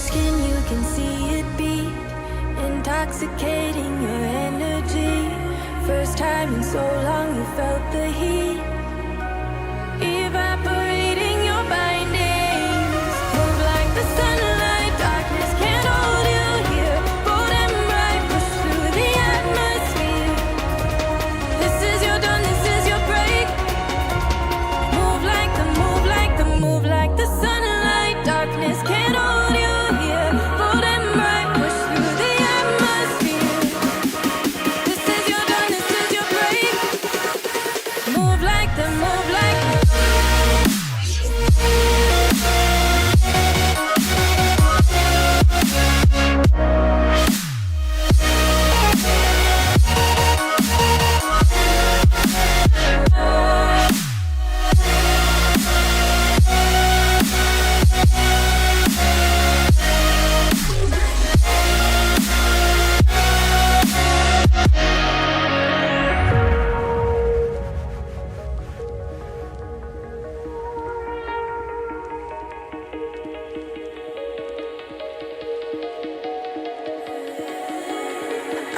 skin, you can see it beat, intoxicating your energy. First time in so long you felt the heat, evaporating your bindings. Move like the sunlight, darkness can't hold you here. Bold and bright, push through the atmosphere. This is your dawn, this is your break. Move like the, move like the, move like the sunlight, darkness can't hold you here. Bold and bright, push through the atmosphere. This is your dawn, this is your break. Move like the, move like the.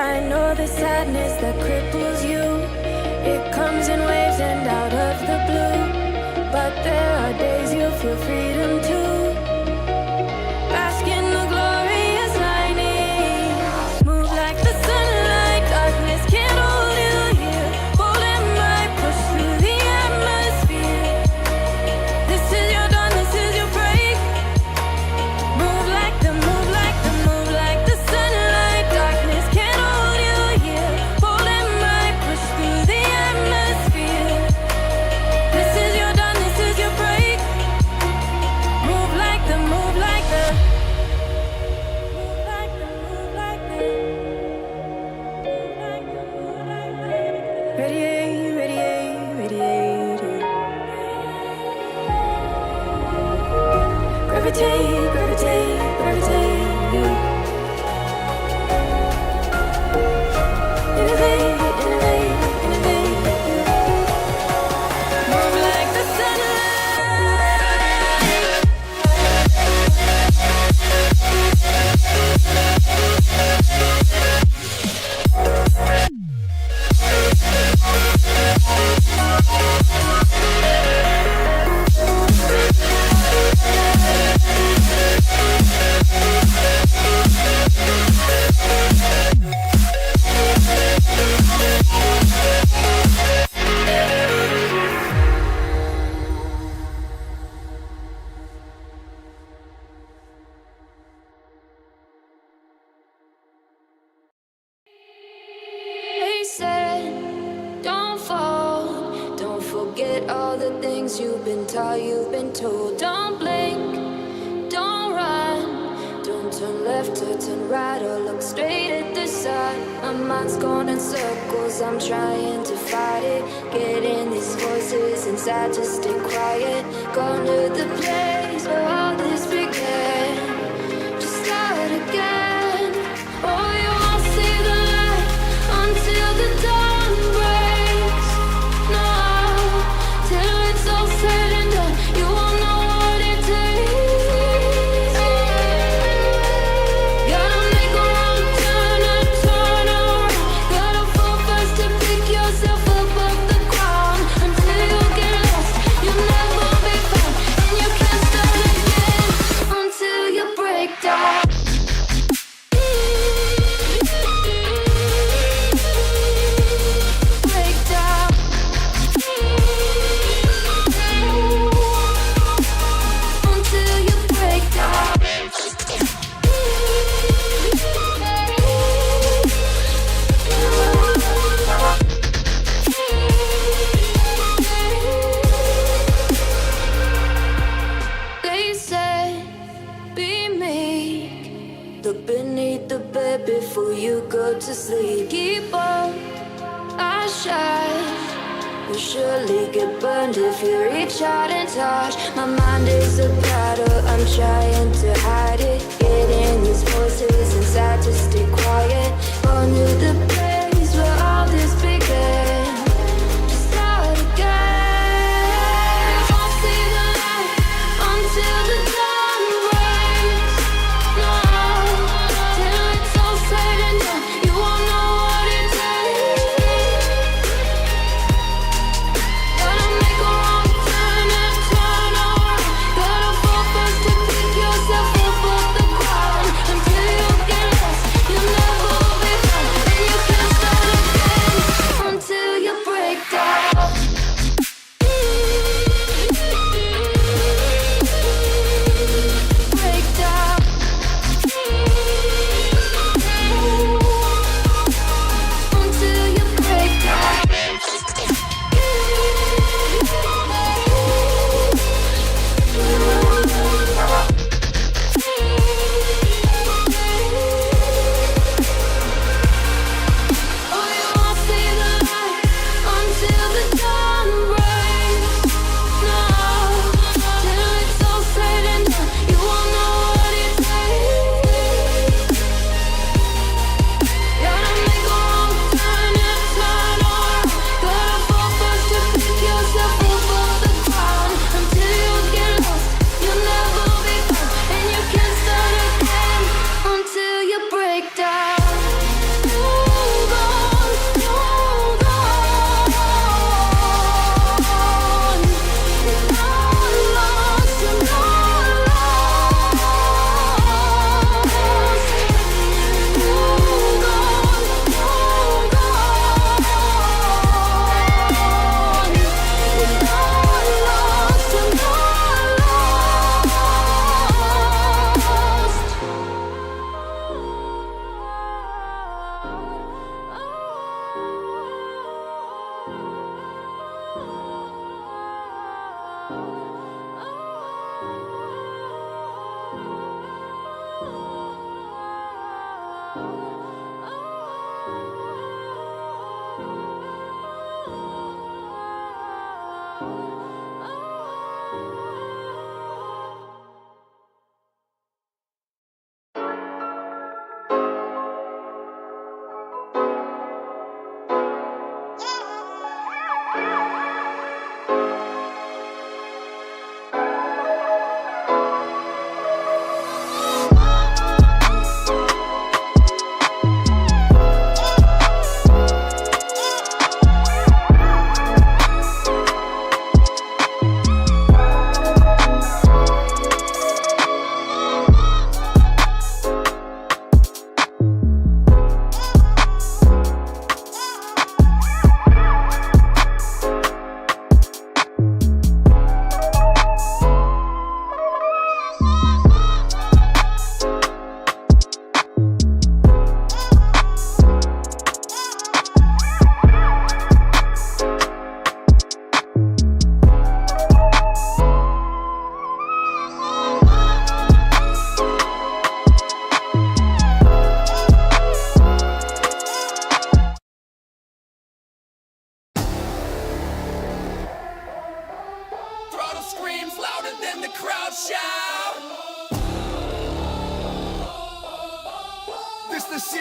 I know the sadness that cripples you. It comes in waves and out of the blue. But there are days you feel freedom too. Bask in the glorious lightning. Move like the sunlight, darkness can't hold you here. Bold and bright, push through the atmosphere. This is your dawn, this is your break. Move like the, move like the, move like the sunlight, darkness can't hold you here. Bold and bright, push through the atmosphere. This is your dawn, this is your break. Move like the, move like the, move like the, move like the, move like the, move like the. Radiate, radiate, radiate. Gravitate, gravitate, gravitate. Innovate, innovate, innovate. Move like the sunlight. They said, don't fall, don't forget all the things you've been taught, you've been told. Don't blink, don't run, don't turn left or turn right or look straight at the sun. My mind's going in circles, I'm trying to fight it. Getting these voices inside to stay quiet. Gone to the place where all this began. Just start again. Oh, you won't see the light until the dawn breaks. No, till it's all said and done, you won't know what it takes. Gotta make a wrong turn and turn around. Gotta fall fast to pick yourself up off the ground. Until you get lost, you'll never be found, and you can't start again until you break down. Break down. Until you break down. They said, be meek. Look beneath the bed before you go to sleep. Keep on, I shine. You'll surely get burned if you reach out and touch. My mind is a battle, I'm trying to hide it. Getting these voices inside to stay quiet. On to the place where all this began. Just start again. You won't see the light until the dawn breaks. No,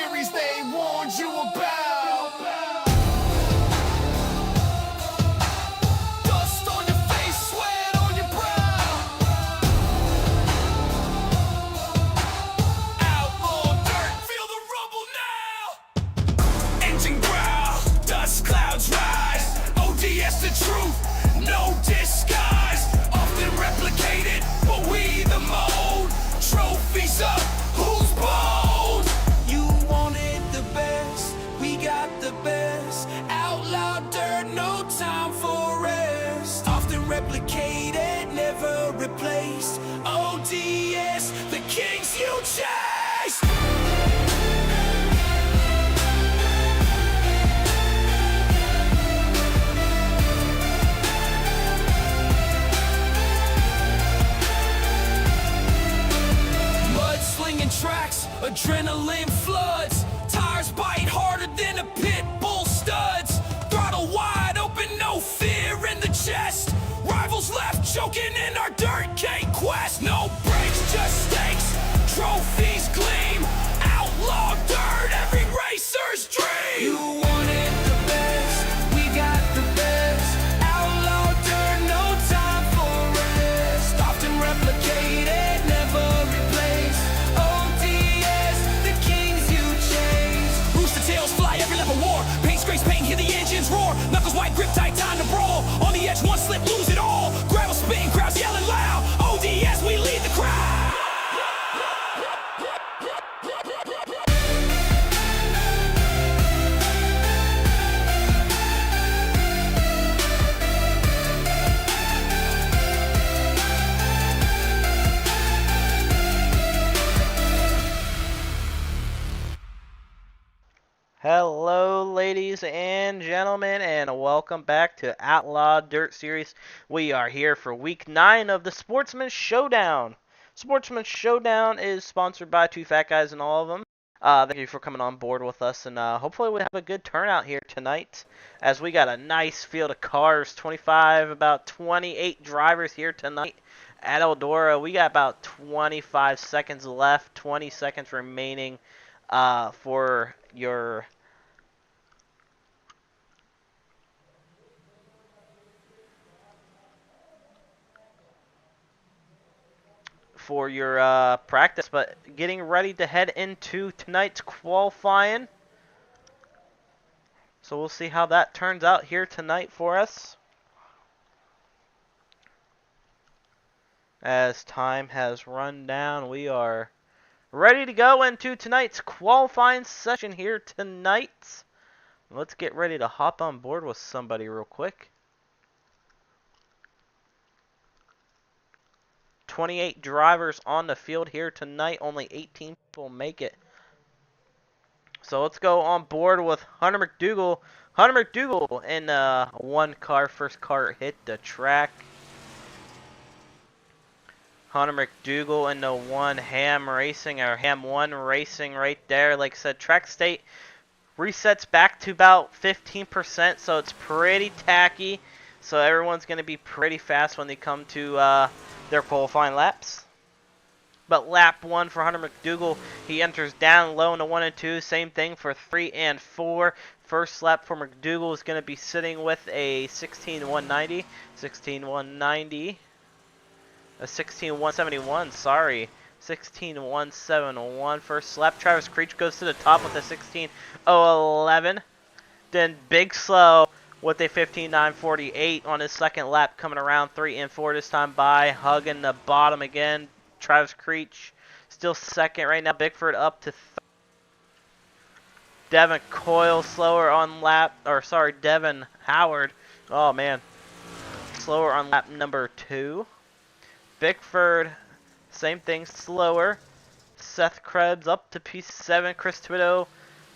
series they warned you about. Dust on your face, sweat on your brow. Outlaw dirt, feel the rumble now. Engine growl, dust clouds rise. ODS the truth, no disguise. Often replicated, but we the mold. Trophies up, who's bold? You wanted the best, we got the best. Outlaw dirt, no time for rest. Often replicated, never replaced. ODS, the kings you chase. Tracks, adrenaline floods. Tires bite harder than a pit bull studs. Throttle wide open, no fear in the chest. Rivals left choking in our dirt cake quest. No brakes, just stakes. Trophies gleam. Outlaw dirt, every racer's dream. You wanted the best, we got the best. Outlaw dirt, no time for rest. Often replicated, never replaced. War. Paint scrapes, paint, hear the engines roar. Knuckles white, grip tight, time to brawl. On the edge, one slip, lose it all. Gravel spitting, crowds yelling loud. ODS, we lead the crowd. Hello ladies and gentlemen, and welcome back to Outlaw Dirt Series. We are here for week 9 of the Sportsman Showdown. Sportsman Showdown is sponsored by Two Fat Guys and all of them. Thank you for coming on board with us, and hopefully we have a good turnout here tonight, as we got a nice field of cars, 25, about 28 drivers here tonight at Eldora. We got about 25 seconds left, 20 seconds remaining for your practice, but getting ready to head into tonight's qualifying. So we'll see how that turns out here tonight for us, as time has run down. We are ready to go into tonight's qualifying session here tonight. Let's get ready to hop on board with somebody real quick. 28 drivers on the field here tonight. Only 18 people make it. So let's go on board with Hunter McDougal. Hunter McDougal in one car. First car hit the track. Hunter McDougal in the one Ham Racing, or Ham 1 Racing right there. Like I said, track state resets back to about 15%, so it's pretty tacky. So everyone's going to be pretty fast when they come to their qualifying laps. But lap 1 for Hunter McDougal, he enters down low in the 1 and 2. Same thing for 3 and 4. First lap for McDougal is going to be sitting with a 16.190. 16.190. A 16.171, sorry. 16.171. First lap, Travis Creech goes to the top with a 16.011. Then Big Slow with a 15.948 on his second lap, coming around 3 and 4 this time by, hugging the bottom again. Travis Creech still second right now. Bickford up to third. Devin Coyle slower on lap, or sorry, Devin Howard. Oh man, slower on lap number 2. Bickford, same thing, slower. Seth Krebs up to P7. Chris Twitto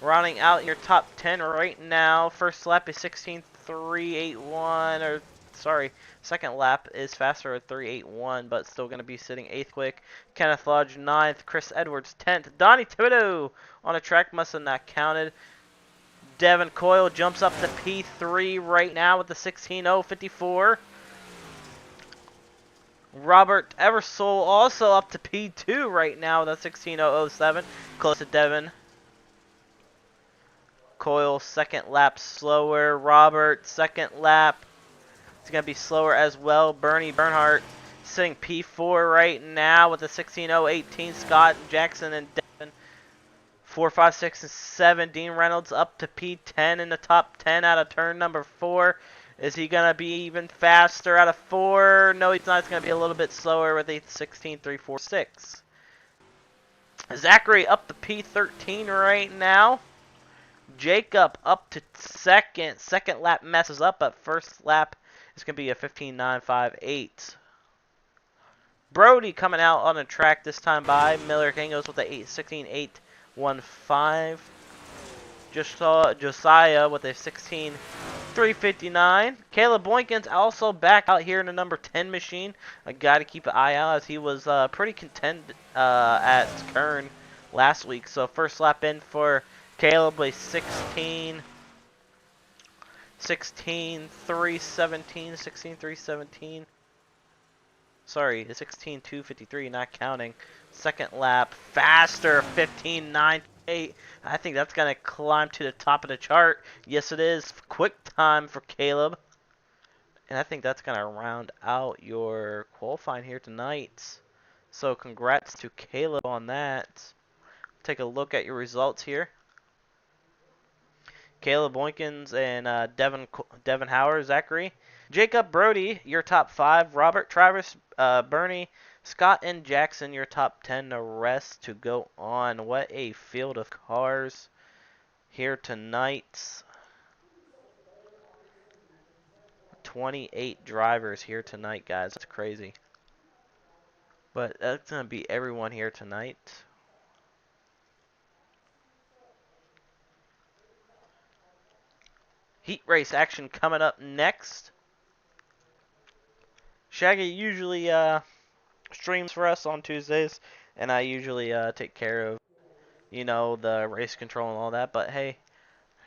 rounding out your top 10 right now. First lap is 16.381, or sorry, second lap is faster at 3.81, but still going to be sitting 8th quick. Kenneth Lodge 9th. Chris Edwards 10th. Donnie Twitto on a track must have not counted. Devin Coyle jumps up to P3 right now with the 16.054. Robert Eversole also up to P2 right now with a 16.007. Close to Devin. Coyle, second lap slower. Robert, second lap. It's going to be slower as well. Bernie Bernhardt sitting P4 right now with a 16.018. Scott Jackson and Devin 4, 5, 6, and 7. Dean Reynolds up to P10 in the top 10 out of turn number 4. Is he going to be even faster out of 4? No, he's not. It's going to be a little bit slower with a 16.346. Zachary up to P13 right now. Jacob up to second. Second lap messes up, but first lap is going to be a 15.958. Brody coming out on the track this time by. Miller Kangos with a 16.815. Just saw Josiah with a 16.359. Caleb Boykins also back out here in the number 10 machine. A guy to keep an eye out as he was pretty content at Kern last week. So first lap in for Caleb with 16.317. Sorry, 16.253, not counting. Second lap, faster, 15.98. I think that's going to climb to the top of the chart. Yes, it is. Quick time for Caleb. And I think that's going to round out your qualifying here tonight. So congrats to Caleb on that. Take a look at your results here. Caleb Boykins and Devin Howard, Zachary. Jacob Brody, your top 5. Robert, Travis, Bernie, Scott, and Jackson, your top 10. The rest to go on. What a field of cars here tonight. 28 drivers here tonight, guys. That's crazy. But that's going to be everyone here tonight. Heat race action coming up next. Shaggy usually streams for us on Tuesdays, and I usually take care of, you know, the race control and all that. But hey,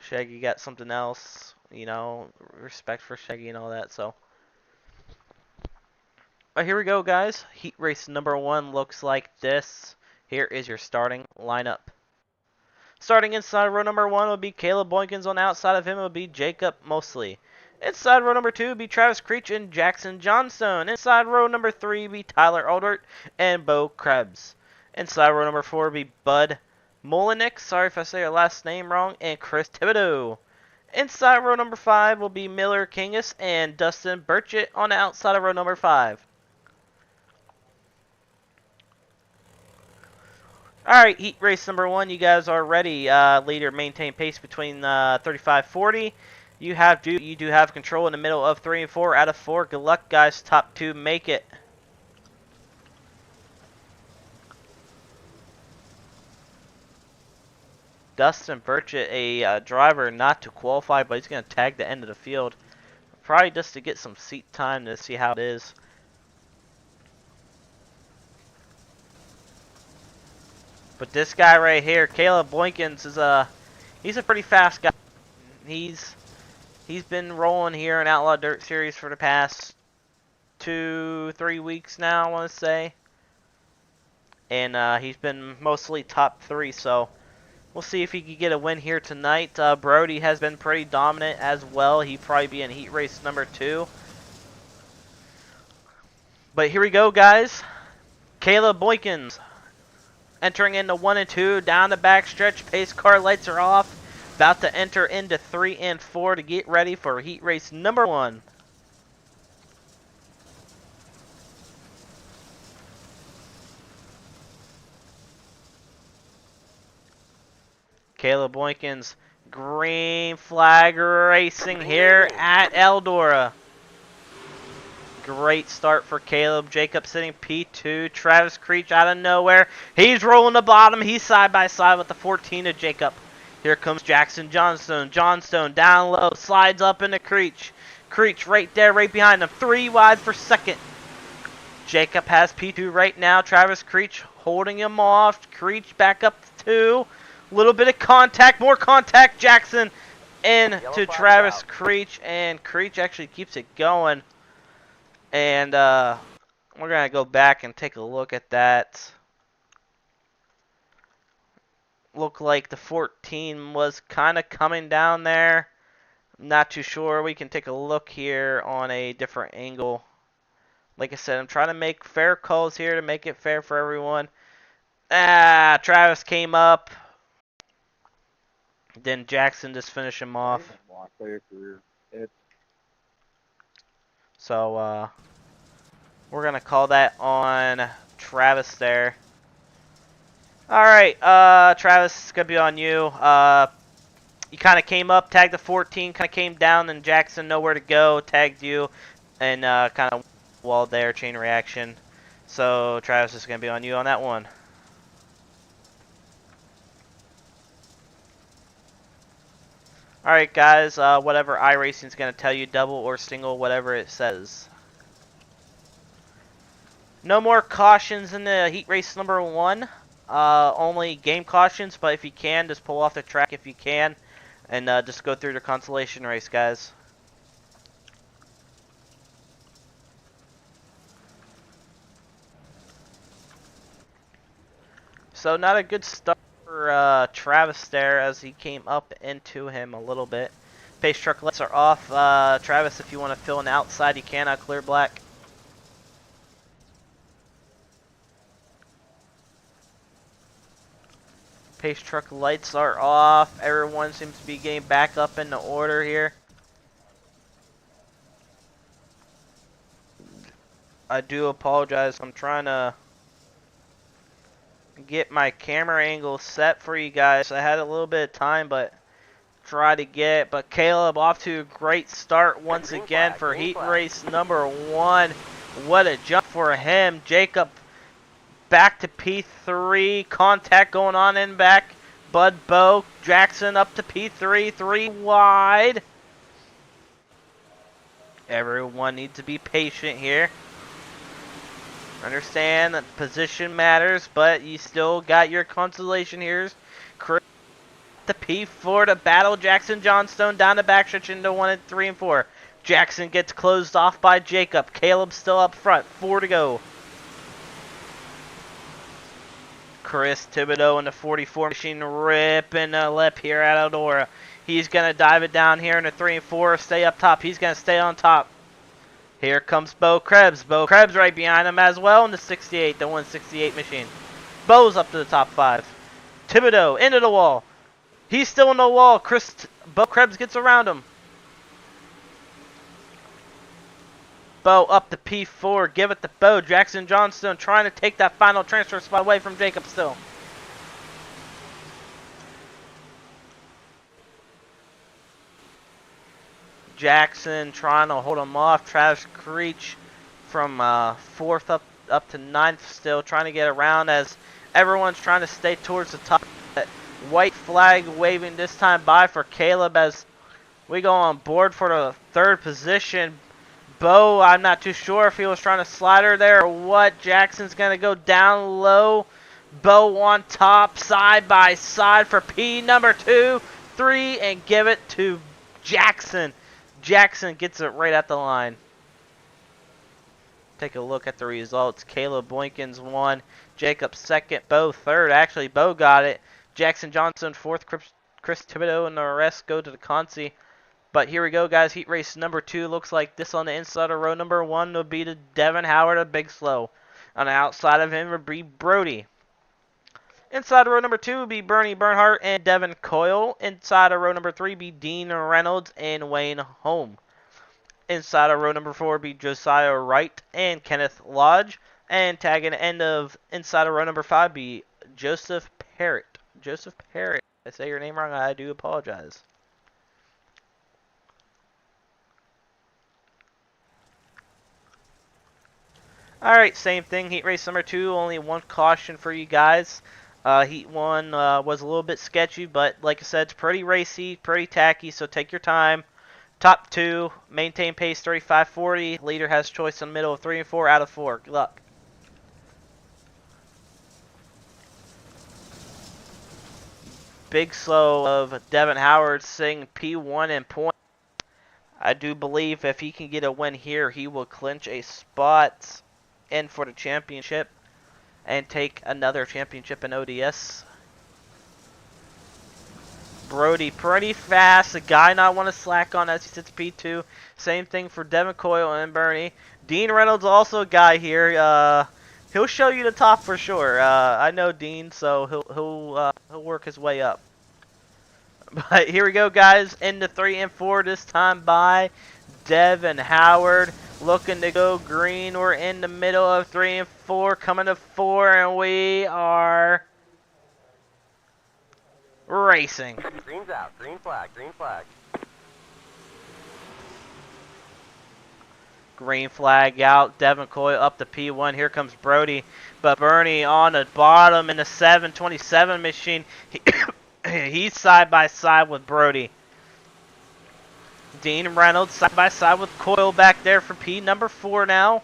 Shaggy got something else, you know, respect for Shaggy and all that. So, here we go, guys. Heat race number 1 looks like this. Here is your starting lineup. Starting inside row number 1 will be Caleb Boykins. On the outside of him will be Jacob Mosley. Inside row number 2 will be Travis Creech and Jackson Johnstone. Inside row number 3 will be Tyler Aldert and Bo Krebs. Inside row number 4 will be Bud Molinik, sorry if I say your last name wrong, and Chris Thibodeau. Inside row number 5 will be Miller Kingus and Dustin Burchett on the outside of row number 5. Alright, heat race number 1, you guys are ready. Leader maintain pace between 35-40. You do have control in the middle of 3 and 4 out of 4. Good luck, guys. Top 2 make it. Dustin Burchett, a driver not to qualify, but he's going to tag the end of the field. Probably just to get some seat time to see how it is. But this guy right here, Caleb Boykins, he's a pretty fast guy. He's been rolling here in Outlaw Dirt Series for the past 2-3 weeks now, I want to say. And he's been mostly top 3, so we'll see if he can get a win here tonight. Brody has been pretty dominant as well. He'd probably be in heat race number 2. But here we go, guys. Caleb Boykins entering into 1 and 2, down the back stretch. Pace car lights are off. About to enter into 3 and 4 to get ready for heat race number 1. Caleb Boykins, green flag racing here at Eldora. Great start for Caleb. Jacob sitting P2. Travis Creech out of nowhere. He's rolling the bottom. He's side by side with the 14 of Jacob. Here comes Jackson Johnstone. Johnstone down low. Slides up into Creech. Creech right there, right behind him. 3 wide for second. Jacob has P2 right now. Travis Creech holding him off. Creech back up to 2. Little bit of contact. More contact. Jackson into Travis Creech. And Creech actually keeps it going. And we're going to go back and take a look at that. Looked like the 14 was kind of coming down there. Not too sure. We can take a look here on a different angle. Like I said, I'm trying to make fair calls here to make it fair for everyone. Travis came up. Then Jackson just finished him off. So, we're going to call that on Travis there. Alright, Travis, it's going to be on you. You kind of came up, tagged the 14, kind of came down, and Jackson nowhere to go, tagged you, and kind of walled there, chain reaction. So, Travis is going to be on you on that one. Alright guys, whatever iRacing is going to tell you, double or single, whatever it says. No more cautions in the heat race number 1. Only game cautions, but if you can, just pull off the track if you can. And just go through the consolation race, guys. So not a good start for Travis there as he came up into him a little bit. Pace truck lights are off. Travis, if you want to fill in the outside, you can. Clear black. Pace truck lights are off. Everyone seems to be getting back up into order here. I do apologize. I'm trying to get my camera angle set for you guys. I had a little bit of time, but try to get it. But Caleb off to a great start once again for heat race number 1. What a jump for him. Jacob back to P3. Contact going on in back. Bud Bo. Jackson up to P3. 3 wide. Everyone needs to be patient here. Understand that position matters, but you still got your consolation here. Chris the P4 to battle Jackson Johnstone down the backstretch into 1 and 3 and 4. Jackson gets closed off by Jacob. Caleb still up front. 4 to go. Chris Thibodeau in the 44 machine ripping a lip here at Eldora. He's going to dive it down here in the 3 and 4. Stay up top. He's going to stay on top. Here comes Bo Krebs. Bo Krebs right behind him as well in the 68, the 168 machine. Bo's up to the top 5. Thibodeau into the wall. He's still in the wall. Bo Krebs gets around him. Bo up to P4. Give it to Bo. Jackson Johnstone trying to take that final transfer spot away from Jacob still. Jackson trying to hold him off. Travis Creech from 4th up to 9th still trying to get around as everyone's trying to stay towards the top. That white flag waving this time by for Caleb as we go on board for the 3rd position. Bo, I'm not too sure if he was trying to slide her there or what. Jackson's going to go down low. Bo on top, side by side for P number 2, 3, and give it to Jackson. Jackson gets it right at the line. Take a look at the results. Caleb Boykins 1, Jacob 2nd, Bo 3rd. Actually, Bo got it. Jackson Johnson 4th, Chris Thibodeau, and the rest go to the consi. But here we go, guys. Heat race number 2 looks like this on the inside of row number 1 will be to Devin Howard of Big Slow. On the outside of him would be Brody. Inside of row number 2 would be Bernie Bernhardt and Devin Coyle. Inside of row number 3 be Dean Reynolds and Wayne Holm. Inside of row number 4 would be Josiah Wright and Kenneth Lodge. And tagging the end of inside of row number 5 be Joseph Parrott. Joseph Parrott. If I say your name wrong, I do apologize. Alright, same thing. Heat race number 2, only 1 caution for you guys. Heat 1 was a little bit sketchy, but like I said, it's pretty racy, pretty tacky, so take your time. Top 2, maintain pace 35-40. Leader has choice in the middle of 3 and 4 out of 4. Good luck. Big Slow of Devin Howard sitting P1 in point. I do believe if he can get a win here, he will clinch a spot in for the championship and take another championship in ODS. Brody pretty fast. The guy not want to slack on as he sits P2. Same thing for Devin Coyle and Bernie. Dean Reynolds also a guy here. He'll show you the top for sure. I know Dean, so he'll work his way up. But here we go, guys. Into 3 and 4 this time by Devin Howard. Looking to go green. We're in the middle of 3 and 4. Coming to 4, and we are racing. Green's out. Green flag. Green flag. Green flag out. Devin Coyle up to P1. Here comes Brody. But Bernie on the bottom in the 727 machine. He's side by side with Brody. Dean Reynolds side by side with Coyle back there for P number 4 now.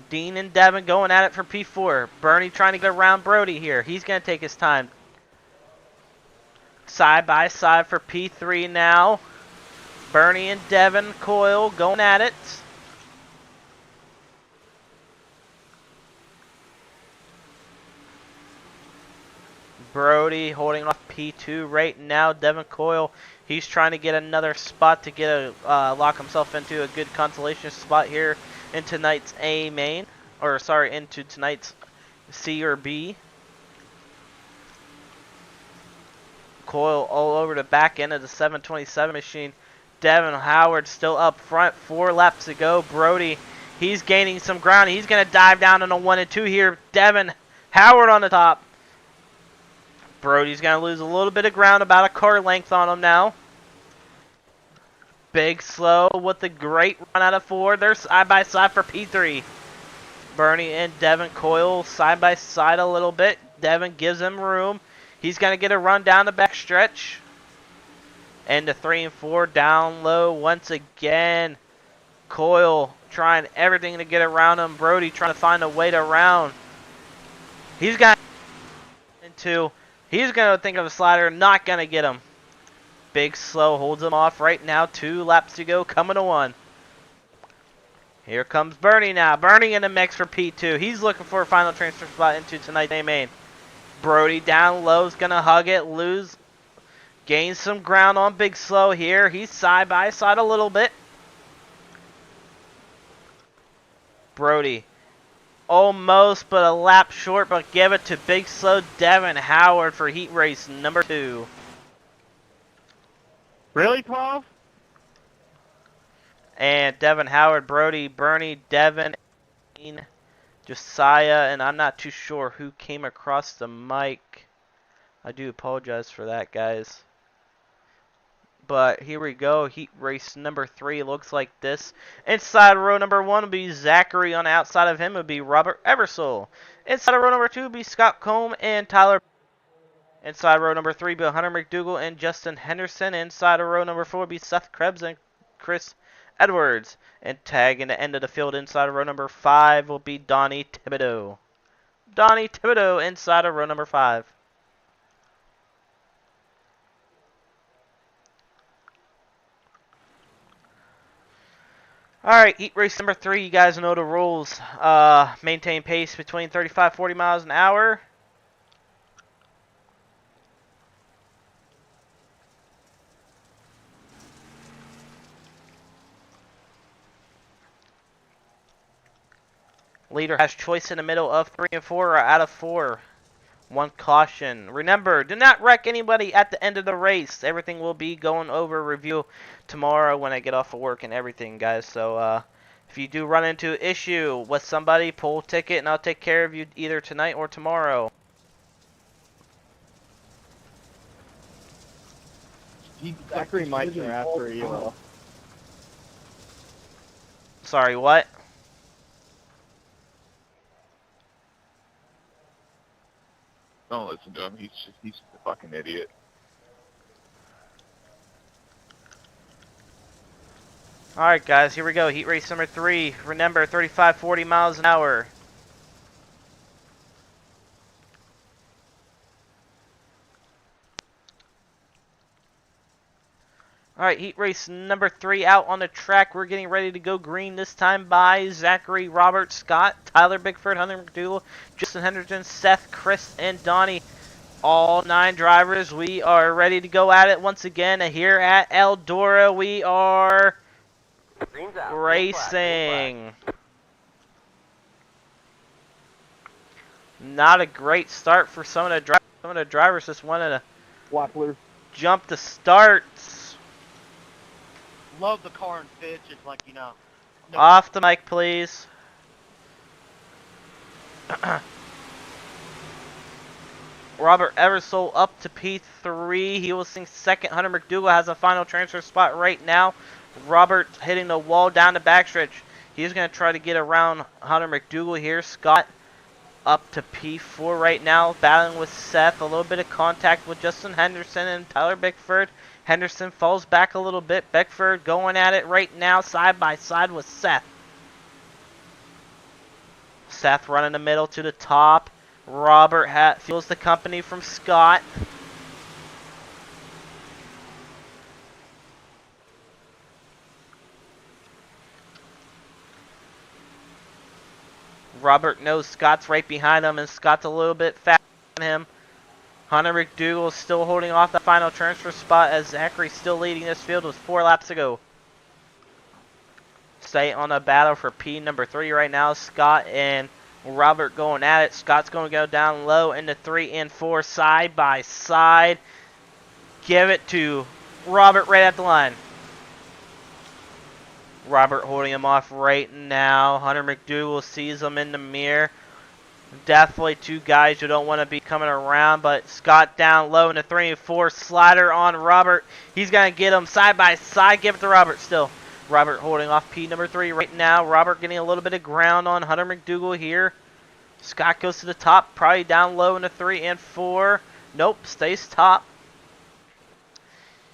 Dean and Devin going at it for P4. Bernie trying to get around Brody here. He's going to take his time. Side by side for P3 now. Bernie and Devin Coyle going at it. Brody holding off P2 right now. Devin Coyle, he's trying to get another spot to get lock himself into a good consolation spot here in tonight's A main, or sorry, into tonight's C or B. Coyle all over the back end of the 727 machine. Devin Howard still up front. 4 laps to go. Brody, he's gaining some ground. He's going to dive down on a 1 and 2 here. Devin Howard on the top. Brody's going to lose a little bit of ground, about a car length on him now. Big Slow with the great run out of 4. They're side by side for P3. Bernie and Devin Coyle side by side a little bit. Devin gives him room. He's going to get a run down the back stretch. And the 3 and 4 down low once again. Coyle trying everything to get around him. Brody trying to find a way to round. He's got into. He's going to think of a slider, not going to get him. Big Slow holds him off right now. 2 laps to go, coming to 1. Here comes Bernie now. Bernie in the mix for P2. He's looking for a final transfer spot into tonight's A main. Brody down low is going to hug it, lose. Gains some ground on Big Slow here. He's side by side a little bit. Brody. Almost, but a lap short, but give it to Big Slow Devin Howard for heat race number 2. Really, 12? And Devin Howard, Brody, Bernie, Devin, Josiah, and I'm not too sure who came across the mic. I do apologize for that, guys. But here we go. Heat race number 3 looks like this. Inside row number 1 will be Zachary. On the outside of him will be Robert Eversole. Inside of row number 2 will be Scott Combe and Tyler. Inside row number 3 will be Hunter McDougal and Justin Henderson. Inside of row number 4 will be Seth Krebs and Chris Edwards. And tagging the end of the field inside of row number 5 will be Donnie Thibodeau. Donnie Thibodeau inside of row number 5. Alright, heat race number 3, you guys know the rules. Maintain pace between 35-40 miles an hour. Leader has choice in the middle of 3 and 4 or out of 4. 1 caution. Remember, do not wreck anybody at the end of the race. Everything will be going over review tomorrow when I get off of work and everything, guys. So, if you do run into an issue with somebody, pull a ticket and I'll take care of you either tonight or tomorrow. Zachary might be after you. Sorry, what? Don't listen to him. He's a fucking idiot. Alright, guys, here we go. Heat race number 3. Remember, 35-40 miles an hour. Alright, heat race number 3 out on the track. We're getting ready to go green this time by Zachary, Robert, Scott, Tyler Bickford, Hunter McDougal, Justin Henderson, Seth, Chris, and Donnie. All 9 drivers, we are ready to go at it once again. Here at Eldora, we are Green's out. Green flag. racing. Not a great start for some of the drivers just wanted to Wappler. jump the starts. Love the car and fit, just like, you know. No, Off the mic, please. Robert Eversole up to P3. He will sing second. Hunter McDougal has a final transfer spot right now. Robert hitting the wall down the backstretch. He's going to try to get around Hunter McDougal here. Scott up to P4 right now, battling with Seth. A little bit of contact with Justin Henderson and Tyler Bickford. Henderson falls back a little bit. Bickford going at it right now, side by side with Seth. Seth running the middle to the top. Robert feels the company from Scott. Robert knows Scott's right behind him, and Scott's a little bit faster than him. Hunter McDougal is still holding off the final transfer spot as Zachary's still leading this field with 4 laps to go. Stay on a battle for P number 3 right now. Scott and Robert going at it. Scott's going to go down low into 3 and 4 side by side. Give it to Robert right at the line. Robert holding him off right now. Hunter McDougal sees him in the mirror. Definitely 2 guys who don't want to be coming around, but Scott down low in the 3 and 4 slider on Robert. He's going to get him side by side. Give it to Robert still. Robert holding off P number 3 right now. Robert getting a little bit of ground on Hunter McDougal here. Scott goes to the top, probably down low in the 3 and 4. Nope, stays top.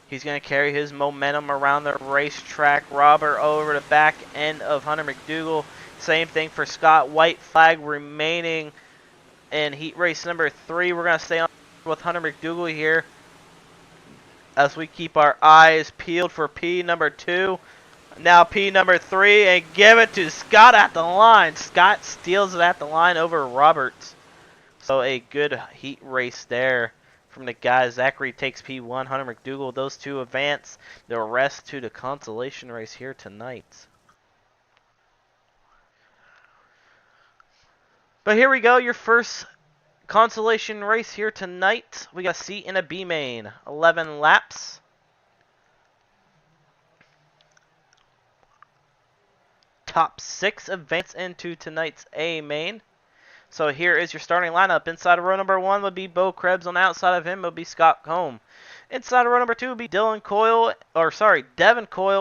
He's going to carry his momentum around the racetrack. Robert over the back end of Hunter McDougal. Same thing for Scott. White flag remaining in heat race number 3. We're going to stay on with Hunter McDougal here as we keep our eyes peeled for P number 2. Now P number 3, and give it to Scott at the line. Scott steals it at the line over Roberts. So a good heat race there from the guys. Zachary takes P1, Hunter McDougal. Those 2 advance. The rest to the consolation race here tonight. But here we go, your first consolation race here tonight. We got a C and a B main. 11 laps. Top 6 advance into tonight's A main. So here is your starting lineup. Inside of row number 1 would be Bo Krebs. On outside of him would be Scott Combe. Inside of row number 2 would be Devin Coyle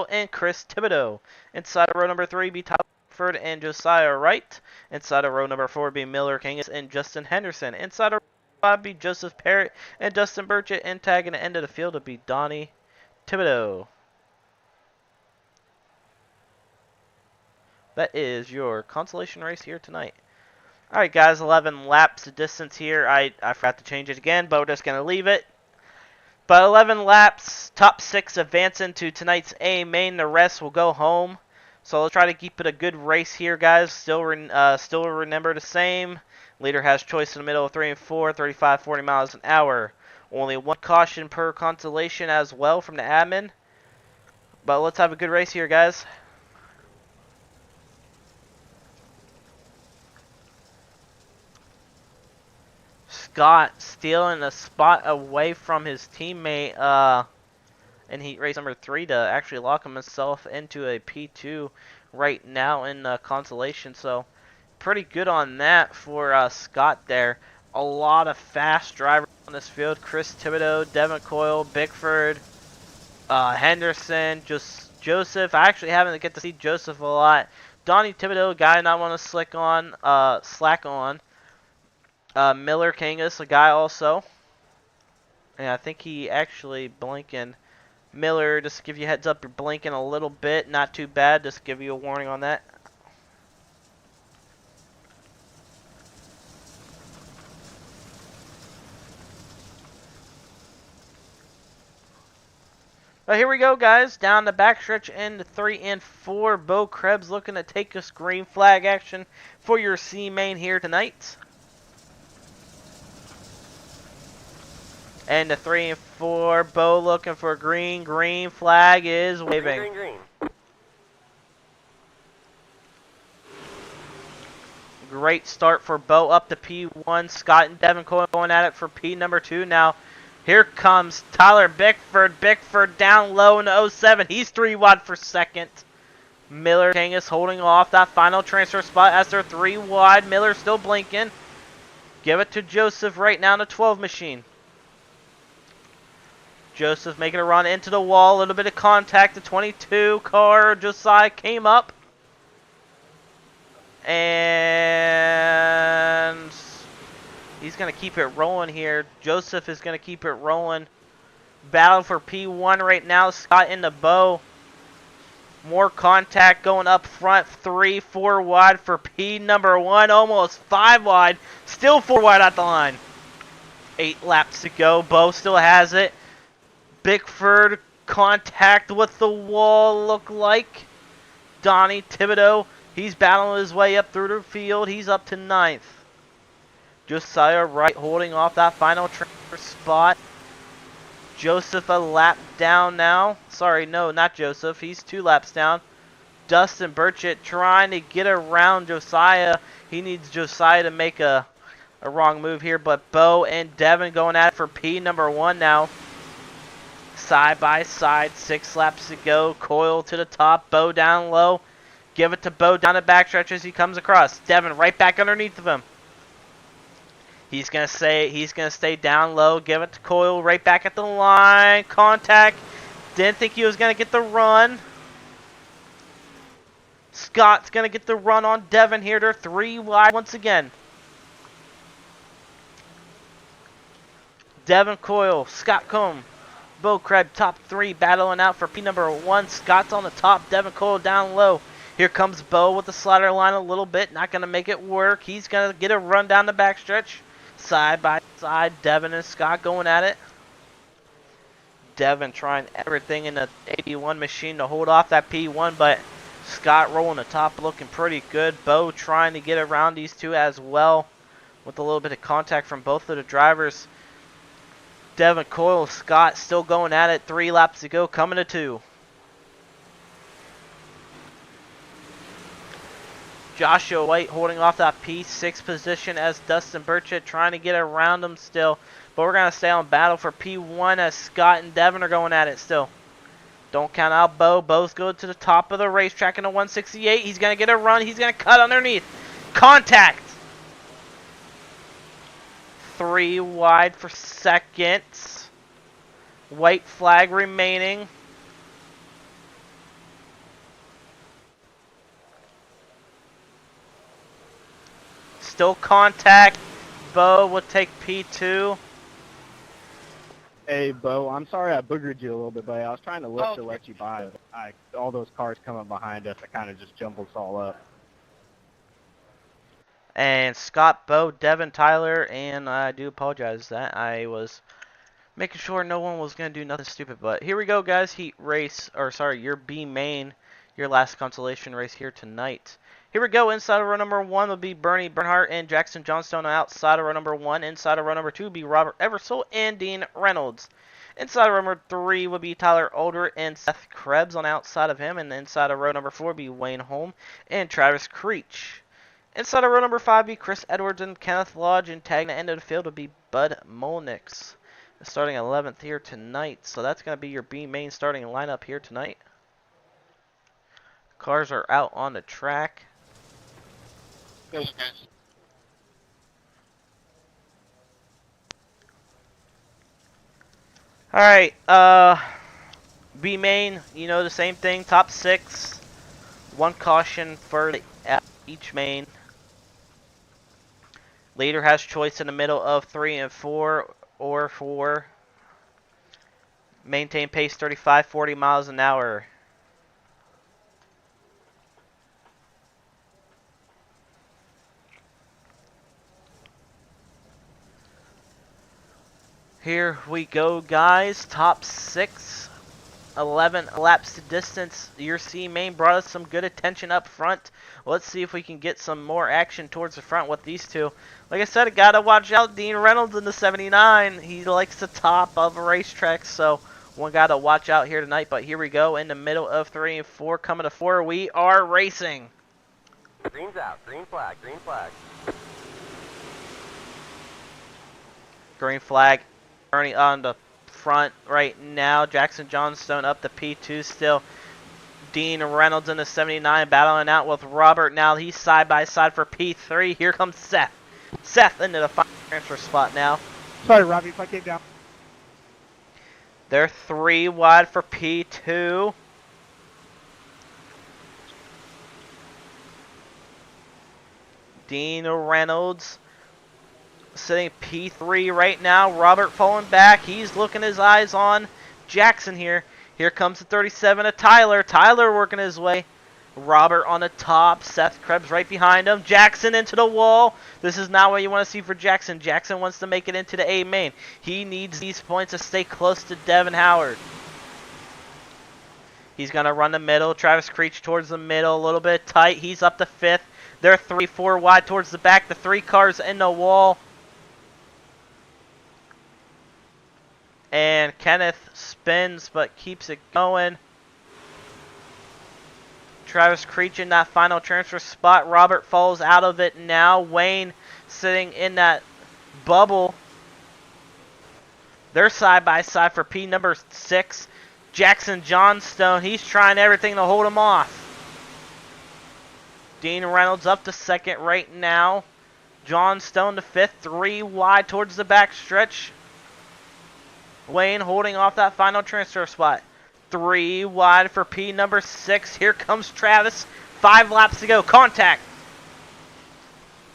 and Chris Thibodeau. Inside of row number 3 would be Tyler Bickford and Josiah Wright. Inside of row number 4 would be Miller Kangas and Justin Henderson. Inside of row 5 would be Joseph Parrott and Dustin Burchett. And tagging the end of the field would be Donnie Thibodeau. That is your consolation race here tonight. Alright guys, 11 laps of distance here. I forgot to change it again, but we're just going to leave it. But 11 laps, top 6 advance into tonight's A main. The rest will go home. So let's try to keep it a good race here, guys. Still remember the same. Leader has choice in the middle of 3 and 4, 35, 40 miles an hour. Only 1 caution per consolation as well from the admin. But let's have a good race here, guys. Scott stealing a spot away from his teammate in heat race number 3 to actually lock himself into a P2 right now in consolation. So pretty good on that for Scott there. A lot of fast drivers on this field. Chris Thibodeau, Devin Coyle, Bickford, Henderson, just Joseph. I actually haven't get to see Joseph a lot. Donnie Thibodeau, a guy I want to slack on. Miller Kangas, a guy also. And I think he actually blinking. Miller, just to give you a heads up, you're blinking a little bit. Not too bad. Just give you a warning on that. But here we go, guys. Down the backstretch in the 3 and 4. Bo Krebs looking to take us green flag action for your C main here tonight. And the 3 and 4, Bo looking for green. Green flag is waving. Green, green, green. Great start for Bo up to P1. Scott and Devin Coyle going at it for P number 2 now. Here comes Tyler Bickford. Bickford down low in the 07. He's 3 wide for second. Miller Kangas holding off that final transfer spot as they're 3 wide. Miller still blinking. Give it to Joseph right now in the 12 machine. Joseph making a run into the wall. A little bit of contact. The 22 car, Josiah, came up. And he's going to keep it rolling here. Joseph is going to keep it rolling. Battle for P1 right now. Scott in the Bow. More contact going up front. 3, 4 wide for P number 1. Almost 5 wide. Still 4 wide at the line. 8 laps to go. Bow still has it. Bickford contact with the wall look like. Donnie Thibodeau. He's battling his way up through the field. He's up to 9th. Josiah Wright holding off that final transfer spot. Joseph a lap down now. Sorry, no, not Joseph. He's 2 laps down. Dustin Burchett trying to get around Josiah. He needs Josiah to make a wrong move here. But Bo and Devin going at it for P number 1 now. Side by side. 6 laps to go. Coyle to the top. Bo down low. Give it to Bo down the backstretch as he comes across. Devin right back underneath of him. He's gonna stay down low. Give it to Coyle right back at the line. Contact. Didn't think he was gonna get the run. Scott's gonna get the run on Devin here. They're 3 wide once again. Devin Coyle, Scott Combe, Bo Krebs, top 3 battling out for P number 1. Scott's on the top. Devin Coyle down low. Here comes Bo with the slider line a little bit. Not going to make it work. He's going to get a run down the backstretch. Side by side, Devin and Scott going at it. Devin trying everything in the 81 machine to hold off that P1, but Scott rolling the top looking pretty good. Bo trying to get around these two as well with a little bit of contact from both of the drivers. Devin Coyle, Scott still going at it. 3 laps to go, coming to 2. Joshua White holding off that P6 position as Dustin Burchett trying to get around him still. But we're going to stay on battle for P1 as Scott and Devin are going at it still. Don't count out Bo. Bo's going to the top of the racetrack in the 168. He's going to get a run. He's going to cut underneath. Contact. 3 wide for second. White flag remaining. Still contact. Bo will take P2. Hey, Bo, I'm sorry I boogered you a little bit, buddy. I was trying to lift to Okay. let you by. But all those cars coming behind us, I kind of just jumbled us all up. And Scott, Bo, Devin, Tyler, and I do apologize that I was making sure no one was going to do nothing stupid. But here we go, guys. Heat race, or sorry, your B main, your last consolation race here tonight. Here we go. Inside of row number 1 will be Bernie Bernhardt and Jackson Johnstone. Outside of row number 1. Inside of row number 2 will be Robert Eversole and Dean Reynolds. Inside of row number 3 will be Tyler Older and Seth Krebs on outside of him. And inside of row number 4 will be Wayne Holm and Travis Creech. Inside of row number 5 will be Chris Edwards and Kenneth Lodge. And tagging the end of the field will be Bud Molnix. Starting 11th here tonight. So that's going to be your B main starting lineup here tonight. Cars are out on the track. Thanks, guys. Alright, B main, you know the same thing, top 6. 1 caution for each main. Leader has choice in the middle of 3 and 4 or 4. Maintain pace 35-40 miles an hour. Here we go, guys. Top 6. 11 laps to distance. Your C main brought us some good attention up front. Let's see if we can get some more action towards the front with these two. Like I said, gotta watch out Dean Reynolds in the 79. He likes the top of a racetrack, so one gotta watch out here tonight. But here we go in the middle of 3 and 4, coming to 4. We are racing. Green's out. Green flag. Green flag. Green flag. Bernie on the front right now. Jackson Johnstone up to P2 still. Dean Reynolds in the 79 battling out with Robert. Now he's side by side for P3. Here comes Seth. Seth into the final transfer spot now. Sorry, Robbie, if I came down. They're 3 wide for P2. Dean Reynolds sitting P3 right now. Robert falling back. He's looking his eyes on Jackson here. Here comes the 37 of Tyler. Tyler working his way. Robert on the top. Seth Krebs right behind him. Jackson into the wall. This is not what you want to see for Jackson. Jackson wants to make it into the A main. He needs these points to stay close to Devin Howard. He's going to run the middle. Travis Creech towards the middle. A little bit tight. He's up to 5th. They're 3-4 wide towards the back. The 3 cars in the wall. And Kenneth spins but keeps it going. Travis Creech in that final transfer spot. Robert falls out of it now. Wayne sitting in that bubble. They're side by side for P number 6. Jackson Johnstone. He's trying everything to hold him off. Dean Reynolds up to 2nd right now. Johnstone to 5th. 3 wide towards the back stretch. Wayne holding off that final transfer spot. 3 wide for P number 6. Here comes Travis. 5 laps to go. Contact.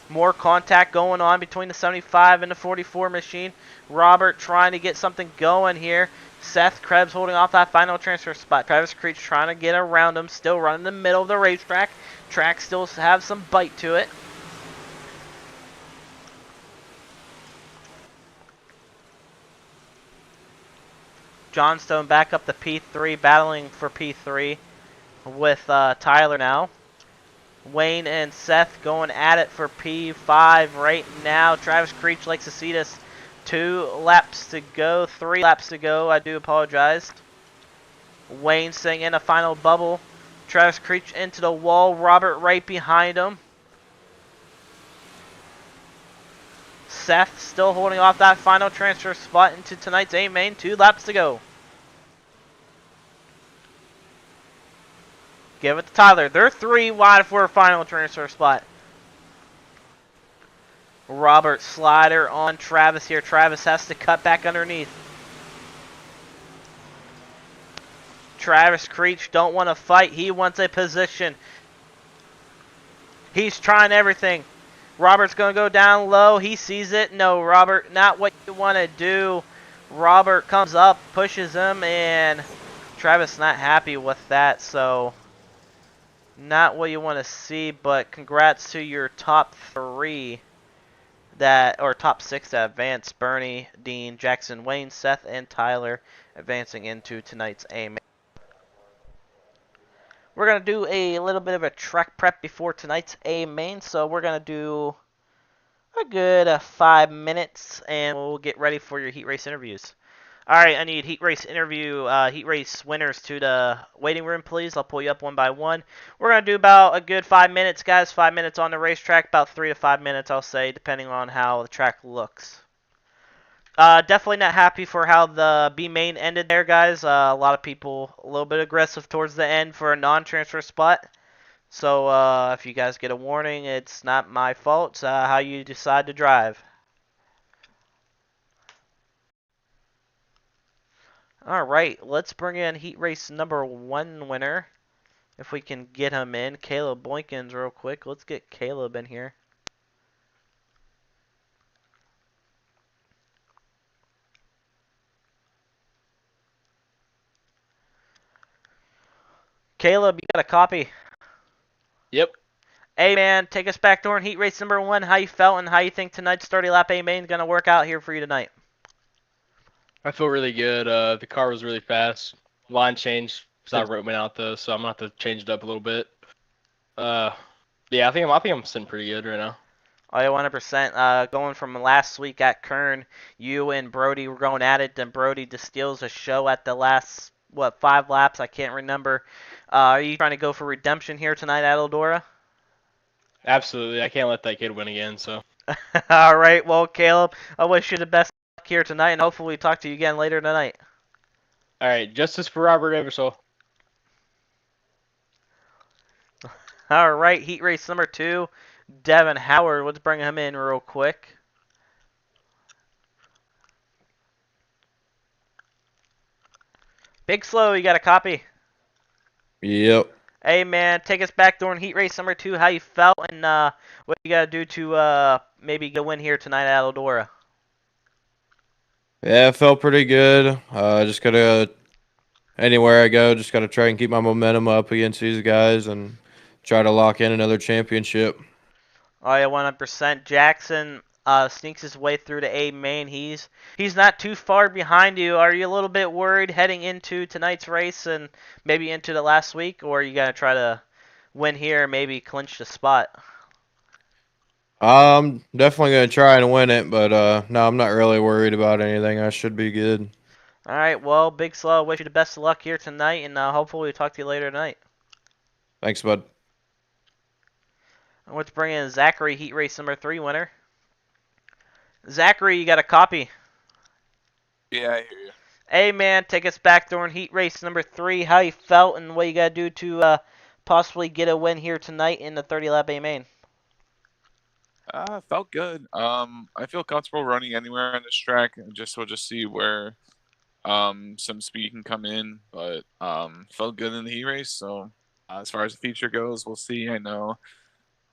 More contact going on between the 75 and the 44 machine. Robert trying to get something going here. Seth Krebs holding off that final transfer spot. Travis Creech trying to get around him. Still running the middle of the racetrack. Track still have some bite to it. Johnstone back up to P3, battling for P3 with Tyler now. Wayne and Seth going at it for P5 right now. Travis Creech likes to see this. 2 laps to go, 3 laps to go. I do apologize. Wayne staying in a final bubble. Travis Creech into the wall. Robert right behind him. Seth still holding off that final transfer spot into tonight's A main. 2 laps to go. Give it to Tyler. They're 3 wide for a final transfer spot. Robert slider on Travis here. Travis has to cut back underneath. Travis Creech don't want to fight. He wants a position. He's trying everything. Robert's going to go down low. He sees it. No, Robert, not what you want to do. Robert comes up, pushes him, and Travis not happy with that, so not what you want to see, but congrats to your top 3 or top 6 that advanced. Bernie, Dean, Jackson, Wayne, Seth, and Tyler advancing into tonight's A main. We're going to do a little bit of a track prep before tonight's A main, so we're going to do a good 5 minutes, and we'll get ready for your heat race interviews. Alright, I need heat race winners to the waiting room, please. I'll pull you up one by one. We're going to do about a good 5 minutes, guys. 5 minutes on the racetrack, about 3 to 5 minutes, I'll say, depending on how the track looks. Definitely not happy for how the B main ended there, guys. A lot of people a little bit aggressive towards the end for a non-transfer spot. So if you guys get a warning, it's not my fault. It's how you decide to drive. Alright, let's bring in heat race number 1 winner. If we can get him in. Caleb Boykins real quick. Let's get Caleb in here. Caleb, you got a copy? Yep. Hey man, take us back during heat race number 1. How you felt and how you think tonight's 30 lap A main is going to work out here for you tonight? I feel really good. The car was really fast. line change. So I wrote me out though, so I'm gonna have to change it up a little bit. Yeah, I think I'm sitting pretty good right now. Oh, yeah, 100%. Going from last week at Kern, you and Brody were going at it, then Brody just steals a show at the last, 5 laps? I can't remember. Are you trying to go for redemption here tonight at Eldora? Absolutely, I can't let that kid win again. So All right, well, Caleb, I wish you the best luck here tonight, and hopefully we talk to you again later tonight. all right, justice for Robert Eversole. All right, heat race number 2, Devin Howard. Let's bring him in real quick. Big Slow, you got a copy? Yep. Hey, man, take us back during heat race number 2, how you felt, and what you got to do to maybe get a win here tonight at Eldora. Yeah, it felt pretty good. Just gotta anywhere I go, just gotta try and keep my momentum up against these guys and try to lock in another championship. Oh, yeah, 100%. Jackson sneaks his way through to A main. He's not too far behind you. Are you a little bit worried heading into tonight's race and maybe into the last week, or are you gonna try to win here and maybe clinch the spot? I'm definitely gonna try and win it, but no, I'm not really worried about anything. I should be good. All right, well, Big Slow, wish you the best of luck here tonight, and hopefully we'll talk to you later tonight. Thanks, bud. Let's bring in Zachary, heat race number 3 winner. Zachary, you got a copy? Yeah, I hear you. Hey, man, take us back during heat race number 3. How you felt and what you got to do to possibly get a win here tonight in the 30-lap A main. Felt good. I feel comfortable running anywhere on this track. We'll just see where some speed can come in, but felt good in the heat race. So as far as the future goes, we'll see. I know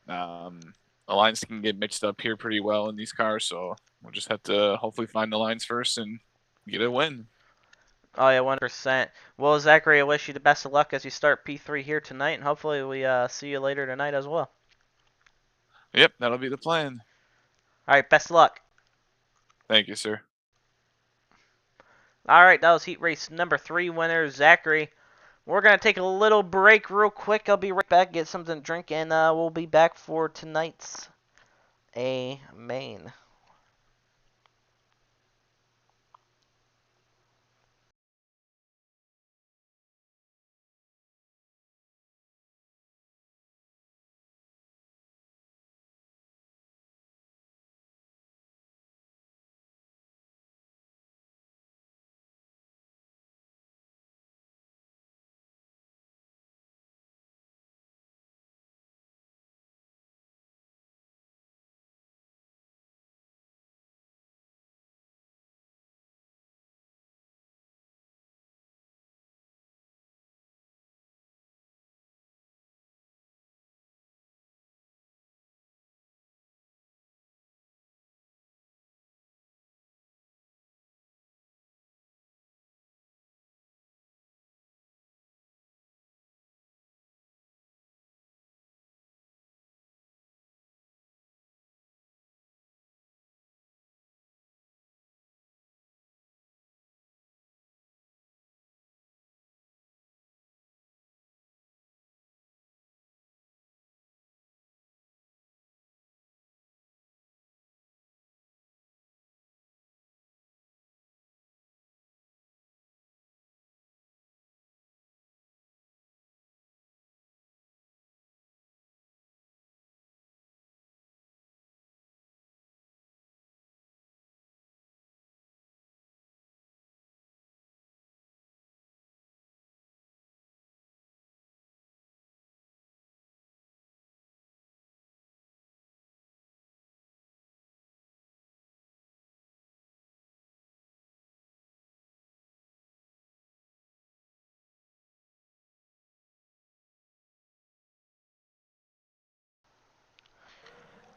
the lines can get mixed up here pretty well in these cars, so we'll just have to hopefully find the lines first and get a win. Oh, yeah, 100%. Well, Zachary, I wish you the best of luck as you start P3 here tonight, and hopefully we see you later tonight as well. Yep, that'll be the plan. All right, best of luck. Thank you, sir. All right, that was heat race number 3 winner, Zachary. We're going to take a little break real quick. I'll be right back, get something to drink, and we'll be back for tonight's A main.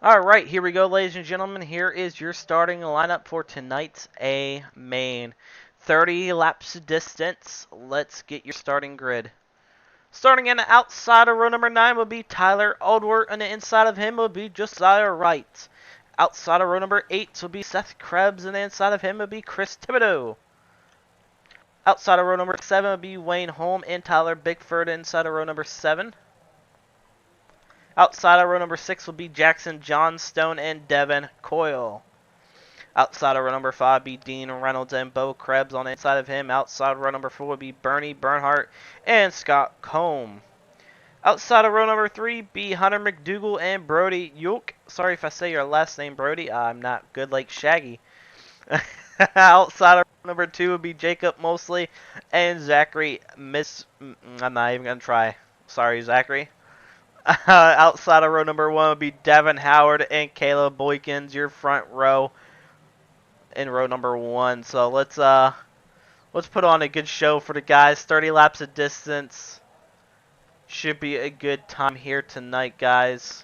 Alright, here we go, ladies and gentlemen. Here is your starting lineup for tonight's A main. 30 laps distance. Let's get your starting grid. Starting in the outside of row number 9 will be Tyler Aldworth, and the inside of him will be Josiah Wright. Outside of row number 8 will be Seth Krebs, and the inside of him will be Chris Thibodeau. Outside of row number 7 will be Wayne Holm and Tyler Bickford inside of row number 7. Outside of row number 6 will be Jackson Johnstone and Devin Coyle. Outside of row number 5 be Dean Reynolds and Bo Krebs on the inside of him. Outside of row number 4 will be Bernie Bernhardt and Scott Combe. Outside of row number 3 be Hunter McDougal and Brody Yulk. Sorry if I say your last name, Brody. I'm not good like Shaggy. Outside of row number 2 will be Jacob Mosley and Zachary I'm not even going to try. Sorry, Zachary. Outside of row number 1 will be Devin Howard and Caleb Boykins, your front row in row number 1. So let's put on a good show for the guys. 30 laps of distance. Should be a good time here tonight, guys.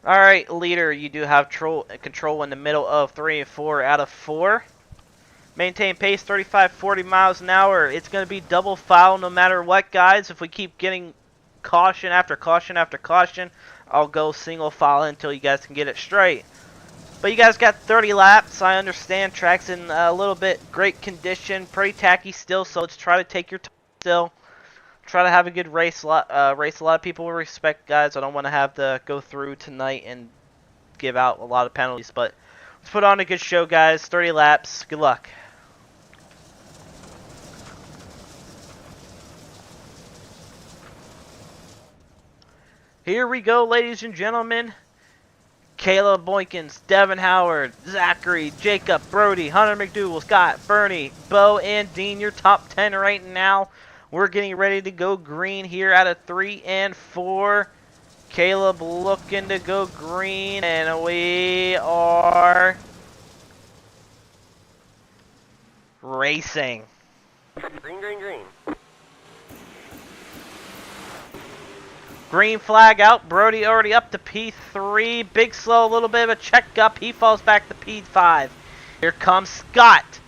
Alright, leader, you do have control in the middle of 3 and 4 out of 4. Maintain pace 35-40 miles an hour. It's going to be double foul no matter what, guys. If we keep getting caution after caution after caution, I'll go single file until you guys can get it straight. But you guys got 30 laps. I understand track's in a little bit great condition, pretty tacky still, so let's try to take your time still. Try to have a good race. A lot of people will respect, guys. I don't want to have to go through tonight and give out a lot of penalties, but let's put on a good show, guys. 30 laps. Good luck. Here we go, ladies and gentlemen. Caleb Boykins, Devin Howard, Zachary, Jacob, Brody, Hunter McDougal, Scott, Bernie, Bo, and Dean, your top 10 right now. We're getting ready to go green here out of 3 and 4. Caleb looking to go green, and we are racing. Green, green, green. Green flag out. Brody already up to P3. Big slow, a little bit of a check up. He falls back to P5. Here comes Scott.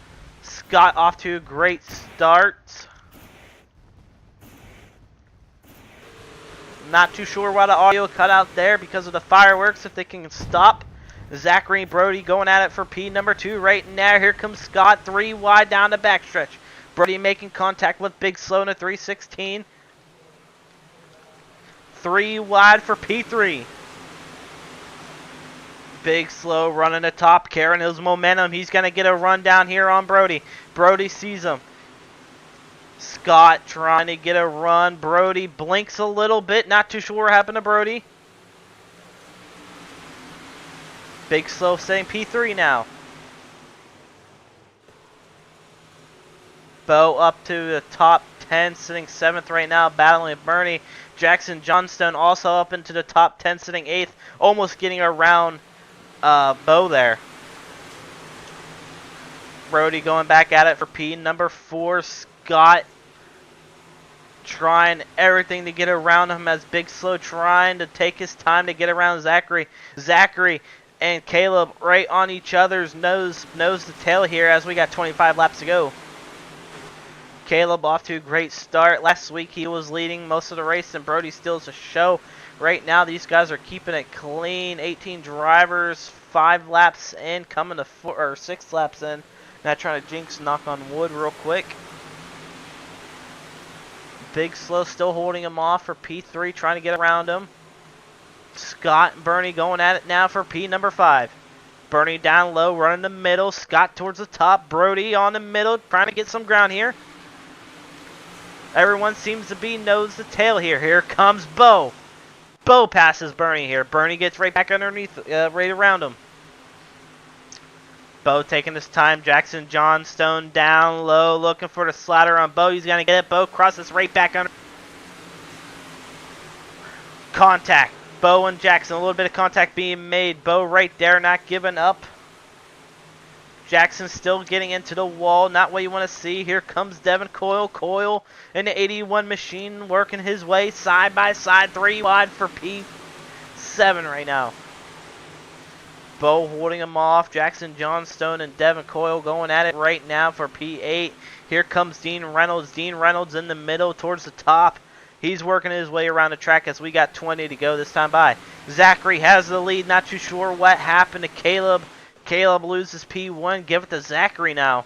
Scott off to a great start. Not too sure why the audio cut out there because of the fireworks, if they can stop. Zachary and Brody going at it for P number 2 right now. Here comes Scott, 3 wide down the backstretch. Brody making contact with Big Slow in a 316. 3 wide for P3. Big Slow running the top, carrying his momentum. He's going to get a run down here on Brody. Brody sees him. Scott trying to get a run. Brody blinks a little bit. Not too sure what happened to Brody. Big Slow saying P3 now. Bo up to the top 10, sitting 7th right now, battling with Bernie. Jackson Johnstone also up into the top 10, sitting 8th, almost getting around Bo there. Brody going back at it for P number 4. Scott trying everything to get around him as Big Slow trying to take his time to get around Zachary. Zachary and Caleb right on each other's nose to tail here as we got 25 laps to go. Caleb off to a great start. Last week he was leading most of the race and Brody steals the show. Right now these guys are keeping it clean. 18 drivers, 5 laps in, coming to 6 laps in. Not trying to jinx, knock on wood real quick. Big Slow still holding him off for P3, trying to get around him. Scott and Bernie going at it now for P number 5. Bernie down low, running the middle. Scott towards the top. Brody on the middle, trying to get some ground here. Everyone seems to be nose to tail here. Here comes Bo. Bo passes Bernie here. Bernie gets right back underneath, right around him. Bo taking his time. Jackson Johnstone down low, looking for the slider on Bo. He's going to get it. Bo crosses right back under. Contact. Bo and Jackson. A little bit of contact being made. Bo right there, not giving up. Jackson still getting into the wall. Not what you want to see. Here comes Devin Coyle. Coyle in the 81 machine working his way side by side. 3 wide for P7 right now. Bo holding him off. Jackson Johnstone and Devin Coyle going at it right now for P8. Here comes Dean Reynolds. Dean Reynolds in the middle towards the top. He's working his way around the track as we got 20 to go this time by. Zachary has the lead. Not too sure what happened to Caleb. Caleb loses P1. Give it to Zachary now.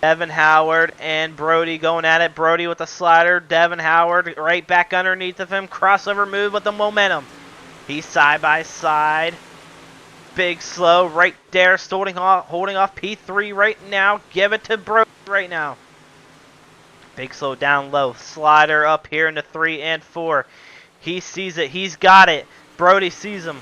Devin Howard and Brody going at it. Brody with the slider. Devin Howard right back underneath of him. Crossover move with the momentum. He's side by side. Big slow right there. Holding off P3 right now. Give it to Brody right now. Big slow down low. Slider up here into 3 and 4. He sees it. He's got it. Brody sees him.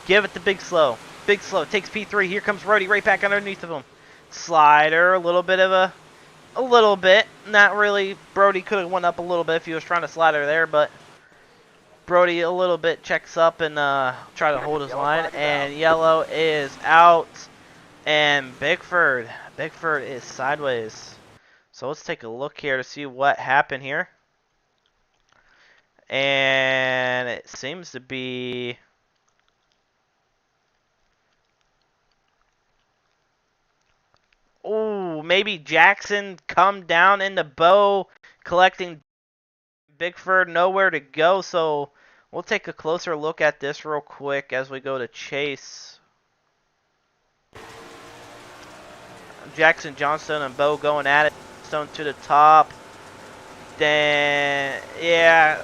Give it to Big slow. Big slow takes P3. Here comes Brody right back underneath of him. Slider, a little bit. Not really. Brody could have went up a little bit if he was trying to slider there, but Brody a little bit checks up and try to hold his line. And yellow is out. And Bickford is sideways. So let's take a look here to see what happened here. And it seems to be... Oh, maybe Jackson come down into Bow, collecting Bickford, nowhere to go. So we'll take a closer look at this real quick as we go to Chase. Jackson, Johnstone, and Bow going at it. Stone to the top. Then, yeah.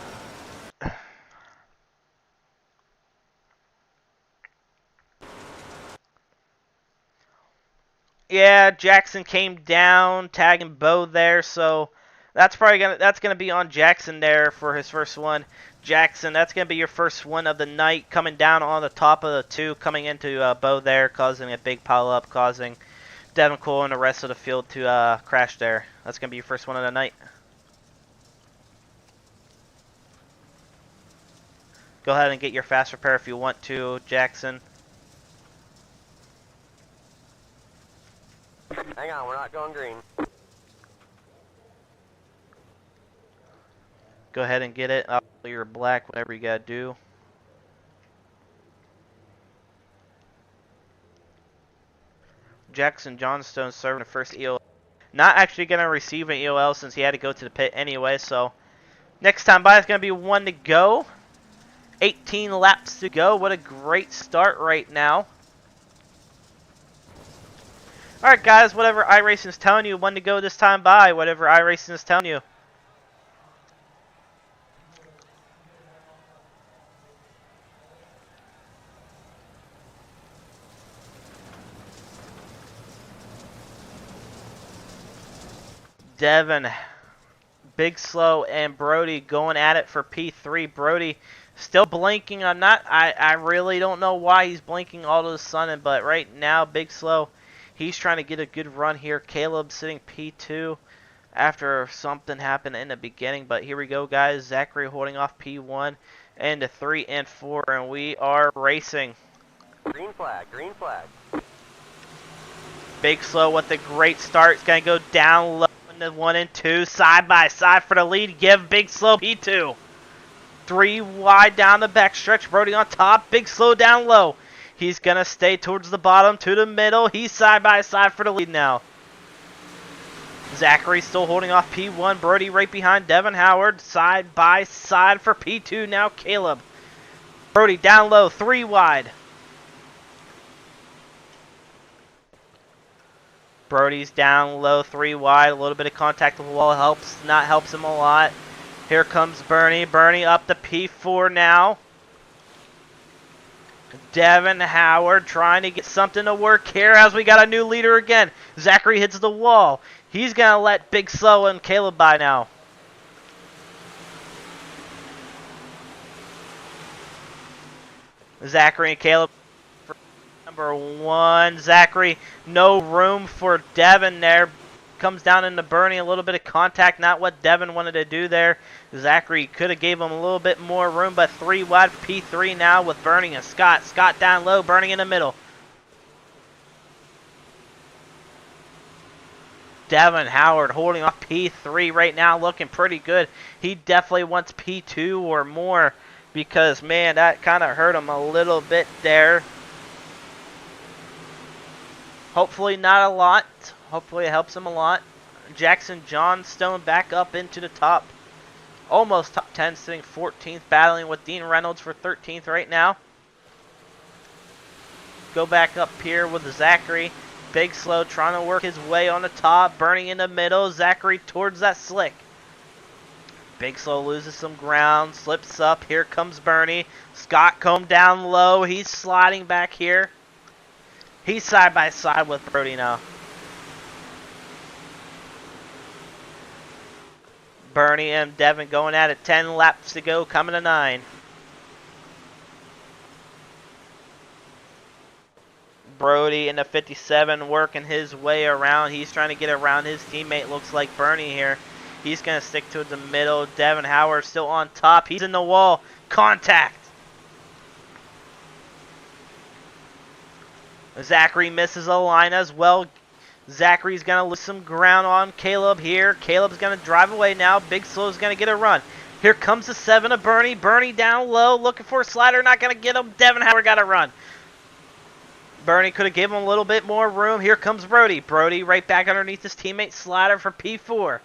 Yeah, Jackson came down, tagging Bo there, so that's probably gonna be on Jackson there for his first one. Jackson, that's gonna be your first one of the night, coming down on the top of the 2, coming into Bo there, causing a big pile up, causing Devin Cole and the rest of the field to crash there. That's gonna be your first one of the night. Go ahead and get your fast repair if you want to, Jackson. Hang on, we're not going green. Go ahead and get it. You're black, whatever you gotta do. Jackson Johnstone serving the first EOL. Not actually gonna receive an EOL since he had to go to the pit anyway, so next time by is gonna be 1 to go. 18 laps to go. What a great start right now. Alright guys, whatever iRacing is telling you, 1 to go this time by, whatever iRacing is telling you. Devin, Big Slow, and Brody going at it for P3. Brody still blinking. I really don't know why he's blinking all of a sudden, but right now, Big Slow, he's trying to get a good run here. Caleb sitting P2 after something happened in the beginning. But here we go, guys. Zachary holding off P1 and to 3 and 4, and we are racing. Green flag, green flag. Big Slow with a great start. It's going to go down low into 1 and 2. Side by side for the lead. Give Big Slow P2. 3 wide down the back stretch. Brody on top. Big Slow down low. He's going to stay towards the bottom to the middle. He's side by side for the lead now. Zachary still holding off P1. Brody right behind Devin Howard. Side by side for P2 now. Caleb. Brody down low. 3 wide. Brody's down low. 3 wide. A little bit of contact with the wall helps him a lot. Here comes Bernie. Bernie up to P4 now. Devin Howard trying to get something to work here as we got a new leader again. Zachary hits the wall. He's going to let Big Slow and Caleb by now. Zachary and Caleb for number 1. Zachary, no room for Devin there. Comes down into Bernie, a little bit of contact, not what Devin wanted to do there. Zachary could have gave him a little bit more room, but 3 wide for P3 now with Bernie and Scott. Scott down low, Bernie in the middle. Devin Howard holding off P3 right now, looking pretty good. He definitely wants P2 or more because, man, that kind of hurt him a little bit there. Hopefully not a lot. Hopefully it helps him a lot. Jackson Johnstone back up into the top. Almost top 10, sitting 14th, battling with Dean Reynolds for 13th right now. Go back up here with Zachary. Big Slow trying to work his way on the top. Bernie in the middle. Zachary towards that slick. Big Slow loses some ground. Slips up. Here comes Bernie. Scott Combe down low. He's sliding back here. He's side by side with Brody now. Bernie and Devin going at it. 10 laps to go. Coming to 9. Brody in the 57 working his way around. He's trying to get around his teammate. Looks like Bernie here. He's going to stick to the middle. Devin Howard still on top. He's in the wall. Contact. Zachary misses a line as well. Zachary's going to lose some ground on Caleb here. Caleb's going to drive away now. Big Slow's going to get a run. Here comes the 7 of Bernie. Bernie down low. Looking for a slider. Not going to get him. Devin Howard got a run. Bernie could have given him a little bit more room. Here comes Brody. Brody right back underneath his teammate. Slider for P4.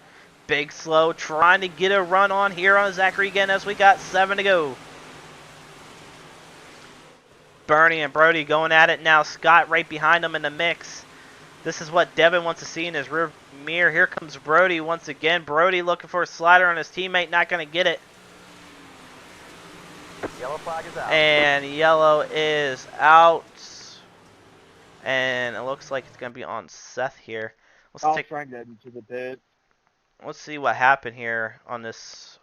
Big Slow trying to get a run on here on Zachary again as we got 7 to go. Bernie and Brody going at it now. Scott right behind them in the mix. This is what Devin wants to see in his rear mirror. Here comes Brody once again. Brody looking for a slider on his teammate. Not going to get it. Yellow flag is out. And yellow is out. And it looks like it's going to be on Seth here. I'll try and get into the pit. Let's see what happened here on this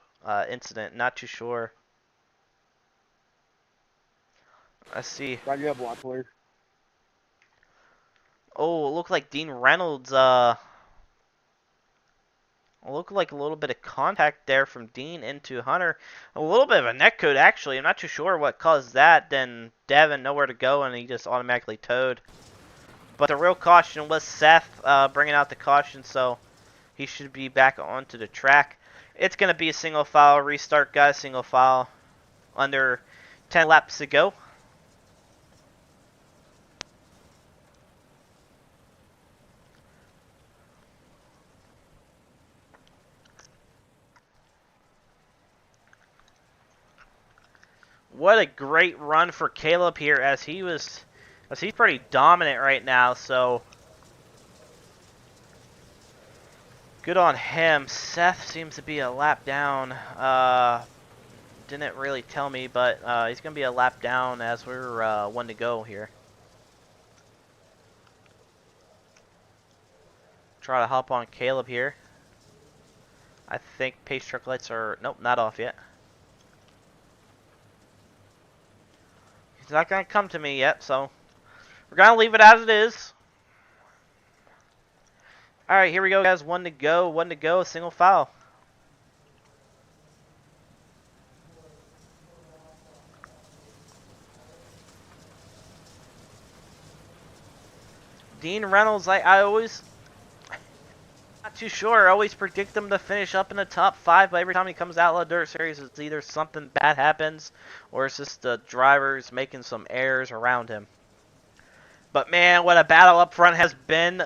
incident. Not too sure. Let's see. Try to get block clear. Oh, it looked like Dean Reynolds. It looked like a little bit of contact there from Dean into Hunter. A little bit of a netcode, actually. I'm not too sure what caused that. Then Devin nowhere to go, and he just automatically towed. But the real caution was Seth bringing out the caution, so he should be back onto the track. It's going to be a single file restart, guys. Single file under 10 laps to go. What a great run for Caleb here as he's pretty dominant right now, so good on him. Seth seems to be a lap down. Didn't really tell me, but he's going to be a lap down as we're 1 to go here. Try to hop on Caleb here. I think pace truck lights are, nope, not off yet. He's not going to come to me yet, so we're going to leave it as it is. Alright, here we go, guys. 1 to go. 1 to go. Single foul. Dean Reynolds, I always... not too sure. I always predict him to finish up in the top 5, but every time he comes out of the Dirt Series, it's either something bad happens, or it's just the drivers making some errors around him. But man, what a battle up front has been.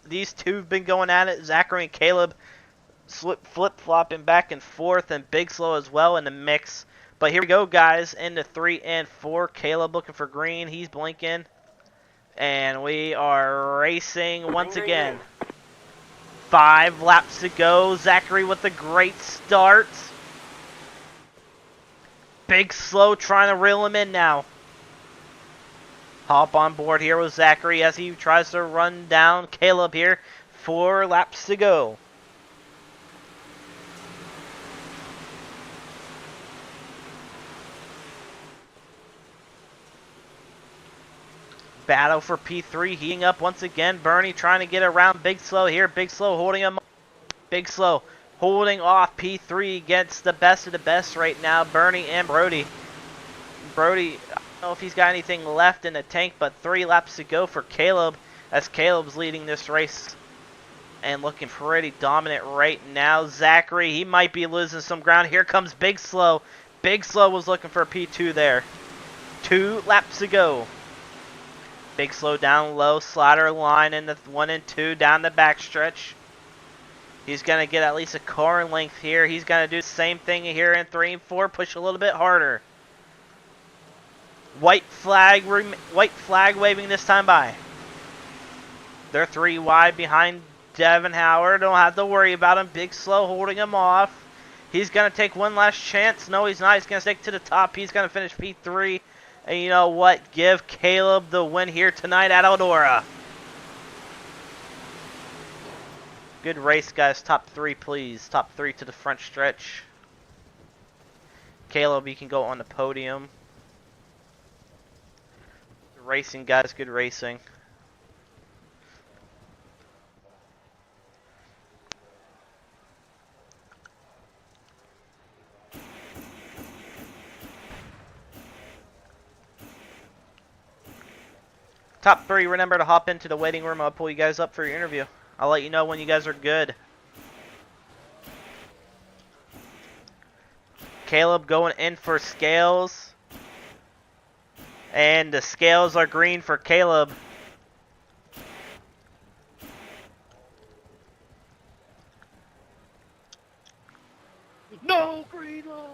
These two have been going at it. Zachary and Caleb flip-flopping back and forth, and Big Slow as well in the mix. But here we go, guys, into 3 and 4. Caleb looking for green. He's blinking. And we are racing once again. 5 laps to go. Zachary with a great start. Big Slow trying to reel him in now. Hop on board here with Zachary as he tries to run down Caleb here. 4 laps to go. Battle for P3 heating up once again. Bernie trying to get around Big Slow here. Big Slow holding him. Big Slow holding off P3 against the best of the best right now. Bernie and Brody. Brody, I don't know if he's got anything left in the tank, but 3 laps to go for Caleb as Caleb's leading this race and looking pretty dominant right now. Zachary, he might be losing some ground. Here comes Big Slow. Big Slow was looking for a P2 there. 2 laps to go. Big Slow down low, slider line in the 1 and 2 down the backstretch. He's going to get at least a car length here. He's going to do the same thing here in 3 and 4. Push a little bit harder. White flag waving this time by. They're 3 wide behind Devin Howard. Don't have to worry about him. Big Slow holding him off. He's going to take one last chance. No, he's not. He's going to stick to the top. He's going to finish P3. And you know what? Give Caleb the win here tonight at Eldora. Good race, guys. Top 3, please. Top 3 to the front stretch. Caleb, you can go on the podium. Good racing, guys. Good racing. Top 3, remember to hop into the waiting room. I'll pull you guys up for your interview. I'll let you know when you guys are good. Caleb going in for scales. And the scales are green for Caleb. No green line.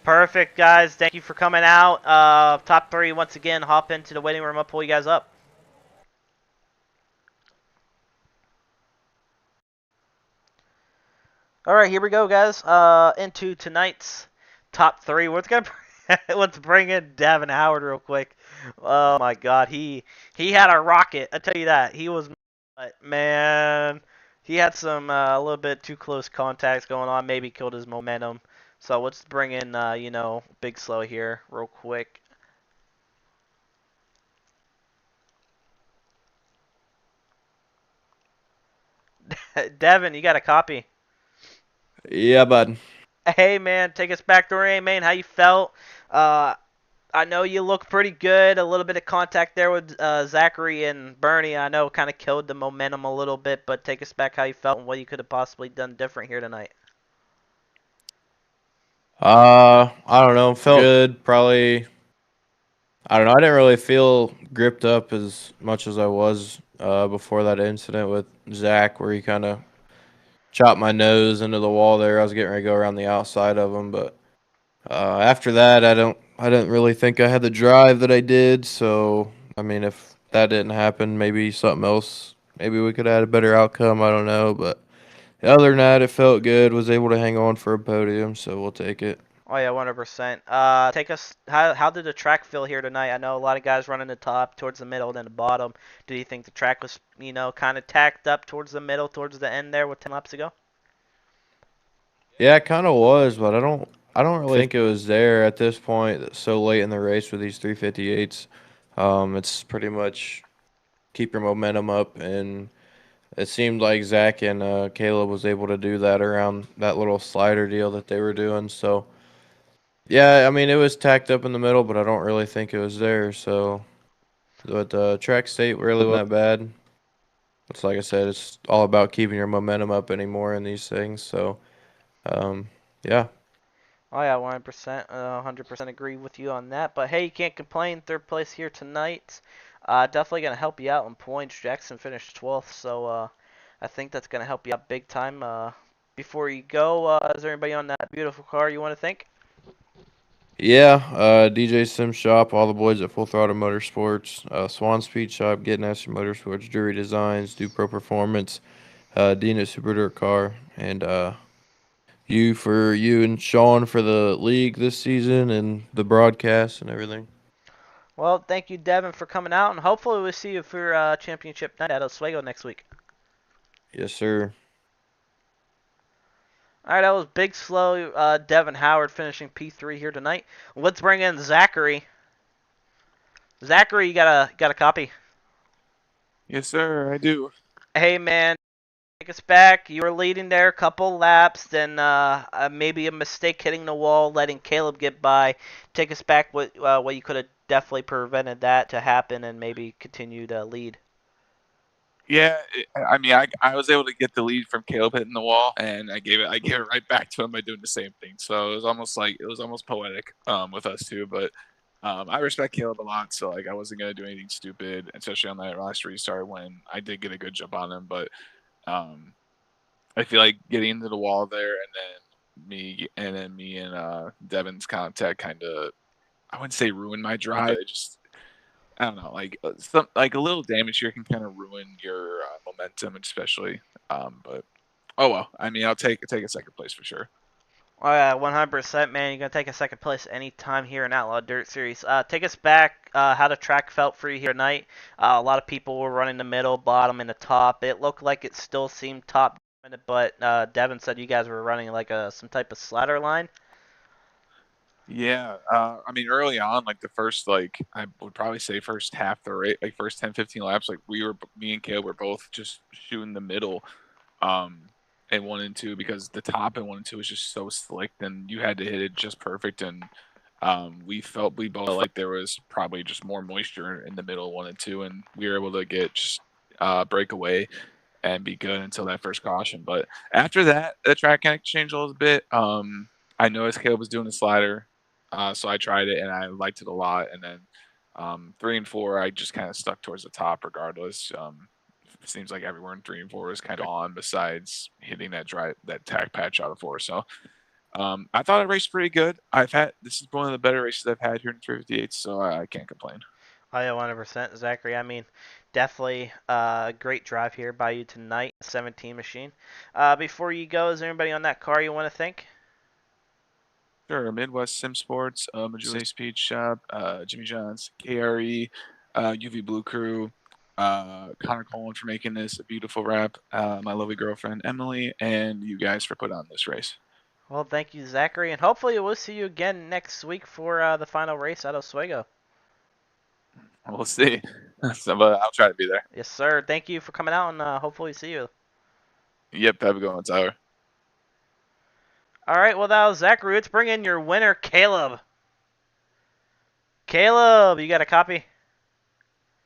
Perfect, guys. Thank you for coming out. Top 3, once again, hop into the waiting room. I'll pull you guys up. All right, here we go, guys. Into tonight's top 3. Let's bring in Devin Howard real quick. Oh my God, he had a rocket. I tell you that. He was, man. He had some a little bit too close contacts going on. Maybe killed his momentum. So let's bring in you know, Big Slow here real quick. Devin, you got a copy? Yeah, bud. Hey man, take us back to Ray, man. How you felt? I know you look pretty good. A little bit of contact there with Zachary and Bernie. I know kind of killed the momentum a little bit, but take us back how you felt and what you could have possibly done different here tonight. I don't know. Felt good. Probably. I don't know. I didn't really feel gripped up as much as I was before that incident with Zach, where he kind of chopped my nose into the wall there. I was getting ready to go around the outside of him, but after that, I didn't really think I had the drive that I did. So I mean, if that didn't happen, maybe something else. Maybe we could have had a better outcome. I don't know, but other than that, it felt good. Was able to hang on for a podium, so we'll take it. Oh yeah, 100%. Take us. How did the track feel here tonight? I know a lot of guys running the top, towards the middle, then the bottom. Do you think the track was, you know, kind of tacked up towards the middle, towards the end there with 10 laps ago? Yeah, it kind of was, but I don't really think it was there at this point. So late in the race with these 358s, it's pretty much keep your momentum up, and it seemed like Zach and Caleb was able to do that around that little slider deal that they were doing. So yeah, I mean it was tacked up in the middle, but I don't really think it was there. So, but track state really wasn't that bad. It's like I said, it's all about keeping your momentum up anymore in these things. So, yeah. Oh yeah, 100%, 100% agree with you on that. But hey, you can't complain. 3rd place here tonight. Definitely gonna help you out in points. Jackson finished 12th, so I think that's gonna help you out big time. Before you go, is there anybody on that beautiful car you want to thank? Yeah, DJ Sim Shop, all the boys at Full Throttle Motorsports, Swan Speed Shop, Getting After Motorsports, Drury Designs, Do Pro Performance, Dean at Super Dirt Car, and you and Sean for the league this season and the broadcast and everything. Well, thank you, Devin, for coming out, and hopefully we'll see you for championship night at Oswego next week. Yes, sir. All right, that was Big Slow. Devin Howard finishing P3 here tonight. Let's bring in Zachary. Zachary, you got a copy? Yes, sir, I do. Hey, man, take us back. You were leading there a couple laps, then maybe a mistake hitting the wall, letting Caleb get by. Take us back what you could have definitely prevented that to happen and maybe continue to lead. Yeah, I mean, I was able to get the lead from Caleb hitting the wall, and I gave it right back to him by doing the same thing. So it was almost poetic with us too. But I respect Caleb a lot, so like I wasn't gonna do anything stupid, especially on that last restart when I did get a good jump on him. But I feel like getting into the wall there, and then me and Devin's contact kind of, I wouldn't say ruined my drive. I don't know, like some like a little damage here can kind of ruin your momentum, especially. But oh well. I mean, I'll take a second place for sure. Oh yeah, 100%, man. You're gonna take a second place anytime here in Outlaw Dirt Series. Take us back. How the track felt for you here tonight. A lot of people were running the middle, bottom, and the top. It looked like it still seemed top, but Devin said you guys were running like some type of slider line. Yeah, I mean, early on, like the first, like I would probably say first half the rate, like first 10, 15 laps, like me and Caleb were both just shooting the middle, um, in 1 and 2 because the top in 1 and 2 was just so slick, and you had to hit it just perfect, and we both felt like there was probably just more moisture in the middle of 1 and 2, and we were able to get just break away and be good until that first caution. But after that, the track kind of changed a little bit. I noticed Caleb was doing the slider, so I tried it and I liked it a lot. And then 3 and 4, I just kind of stuck towards the top regardless. It seems like everywhere in 3 and 4 is kind of on, besides hitting that tack patch out of 4. So I thought it raced pretty good. This is one of the better races I've had here in 358, so I can't complain. Oh yeah, 100%, Zachary. I mean, definitely a great drive here by you tonight, 17 machine. Before you go, is there anybody on that car you want to thank? Sure, Midwest Sim Sports, Majuli Speed Shop, Jimmy John's, KRE, UV Blue Crew, Connor Coleman for making this a beautiful wrap, my lovely girlfriend Emily, and you guys for putting on this race. Well, thank you, Zachary, and hopefully we'll see you again next week for the final race at Oswego. We'll see. But I'll try to be there. Yes, sir. Thank you for coming out, and hopefully see you. Yep, have a good one, Tyler. All right, well, that was Zachary. Let's bring in your winner, Caleb. Caleb, you got a copy?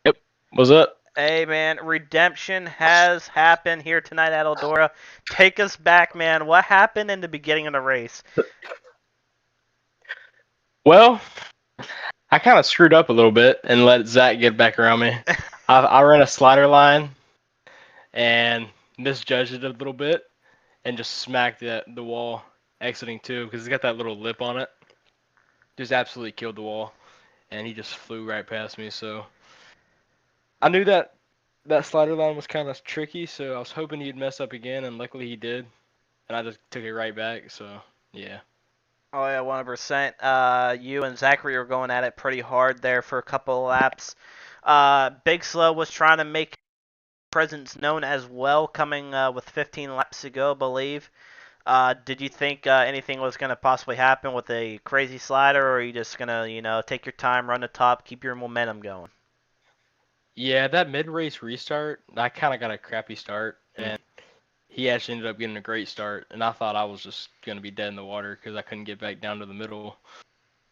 Yep. What's up? Hey, man, redemption has happened here tonight at Eldora. Take us back, man. What happened in the beginning of the race? Well, I kind of screwed up a little bit and let Zach get back around me. I ran a slider line and misjudged it a little bit and just smacked the wall exiting 2 because it's got that little lip on it. Just absolutely killed the wall, and he just flew right past me. So I knew that slider line was kind of tricky, so I was hoping he'd mess up again, and luckily he did, and I just took it right back. So yeah. Oh yeah, 100%. You and Zachary were going at it pretty hard there for a couple of laps. Big Slow was trying to make presence known as well, coming with 15 laps to go, I believe. Did you think anything was going to possibly happen with a crazy slider, or are you just going to, take your time, run the top, keep your momentum going? Yeah, that mid-race restart, I kind of got a crappy start, and he actually ended up getting a great start, and I thought I was just going to be dead in the water because I couldn't get back down to the middle.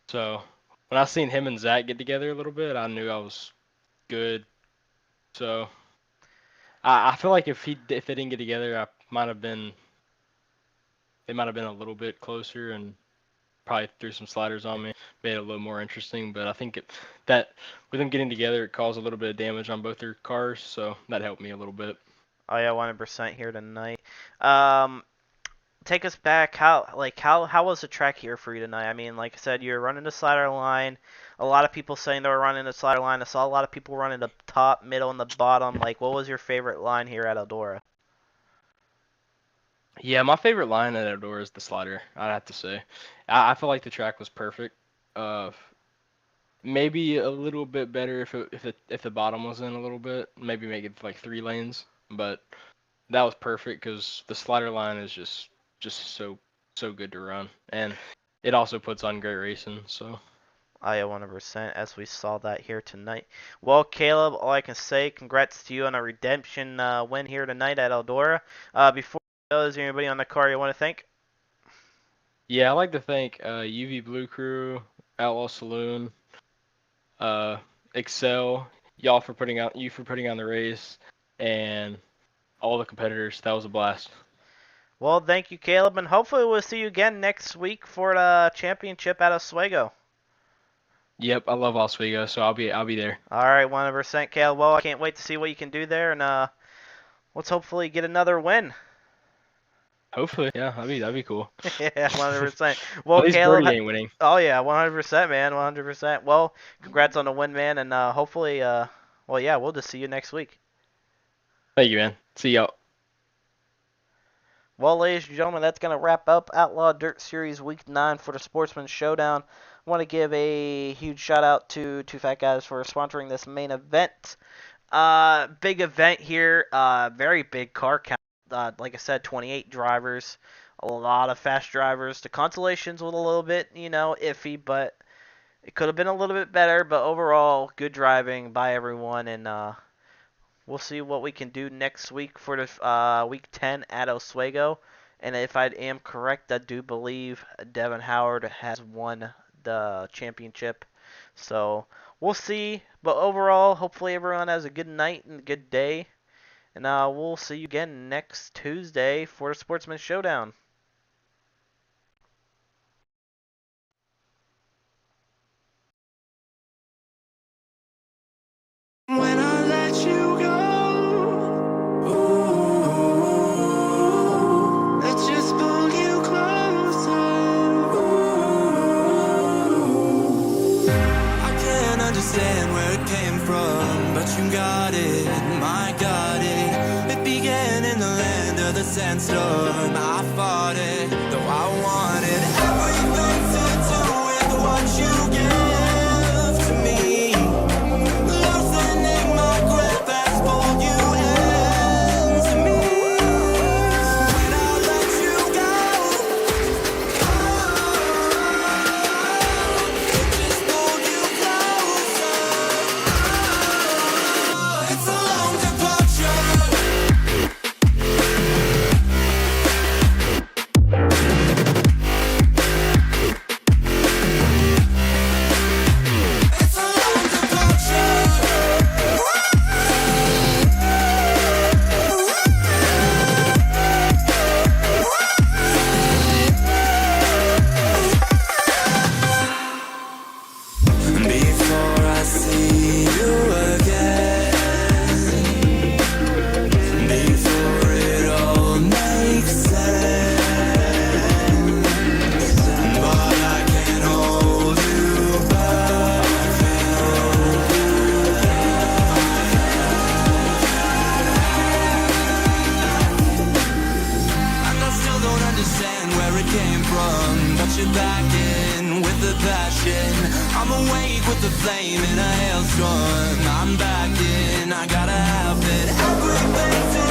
So when I seen him and Zach get together a little bit, I knew I was good. So I feel like if they didn't get together, it might have been a little bit closer and probably threw some sliders on me, made it a little more interesting. But I think that with them getting together, it caused a little bit of damage on both their cars, so that helped me a little bit. Oh yeah, 100% here tonight. Take us back. How was the track here for you tonight? I mean, like I said, you're running the slider line. A lot of people saying they were running the slider line. I saw a lot of people running the top, middle, and the bottom. Like, what was your favorite line here at Eldora? Yeah, my favorite line at Outdoor is the slider, I'd have to say. I feel like the track was perfect. Uh, Maybe a little bit better if the bottom was in a little bit. Maybe make it like 3 lanes, but that was perfect because the slider line is just so good to run, and it also puts on great racing. So. I 100%, as we saw that here tonight. Well, Caleb, all I can say, congrats to you on a redemption win here tonight at Eldora. Before we go, is there anybody on the car you want to thank? Yeah, I'd like to thank UV Blue Crew, Outlaw Saloon, Excel, y'all for putting on the race, and all the competitors. That was a blast. Well, thank you, Caleb, and hopefully we'll see you again next week for the championship at Oswego. Yep, I love Oswego, so I'll be there. All right, 100%, Caleb. Well, I can't wait to see what you can do there, and let's hopefully get another win. Hopefully, yeah, that'd be cool. Yeah, 100%. Well, At least Caleb. Birdie ain't winning. Oh yeah, 100%, man, 100%. Well, congrats on the win, man, and hopefully, well, yeah, we'll just see you next week. Thank you, man. See y'all. Well, ladies and gentlemen, that's going to wrap up Outlaw Dirt Series Week 9 for the Sportsman Showdown. I want to give a huge shout out to Two Fat Guys for sponsoring this main event. Big event here, very big car count. Like I said, 28 drivers, a lot of fast drivers. The consolations was a little bit, iffy, but it could have been a little bit better. But overall, good driving by everyone, and we'll see what we can do next week for the week 10 at Oswego. And if I am correct, I do believe Devin Howard has won the championship. So we'll see. But overall, hopefully everyone has a good night and a good day. And we'll see you again next Tuesday for the Sportsman Showdown. When I let you go, ooh, I just pull you closer. Ooh, I can't understand where it came from, but you got it, my got it. It began in the land of the sandstorm. I fought it, though I wanted everything to do with what you give to me. Loosening my grip as pulled you into me. When I let you go, it just pulled you closer. It's a long departure. It's a long departure. Before I see you again, before it all makes sense, but I can't hold you back. And I still don't understand where it came from, but you're back in with the passion. I'm awake with the flame in a hailstorm. I'm back in, I gotta have it. Everything to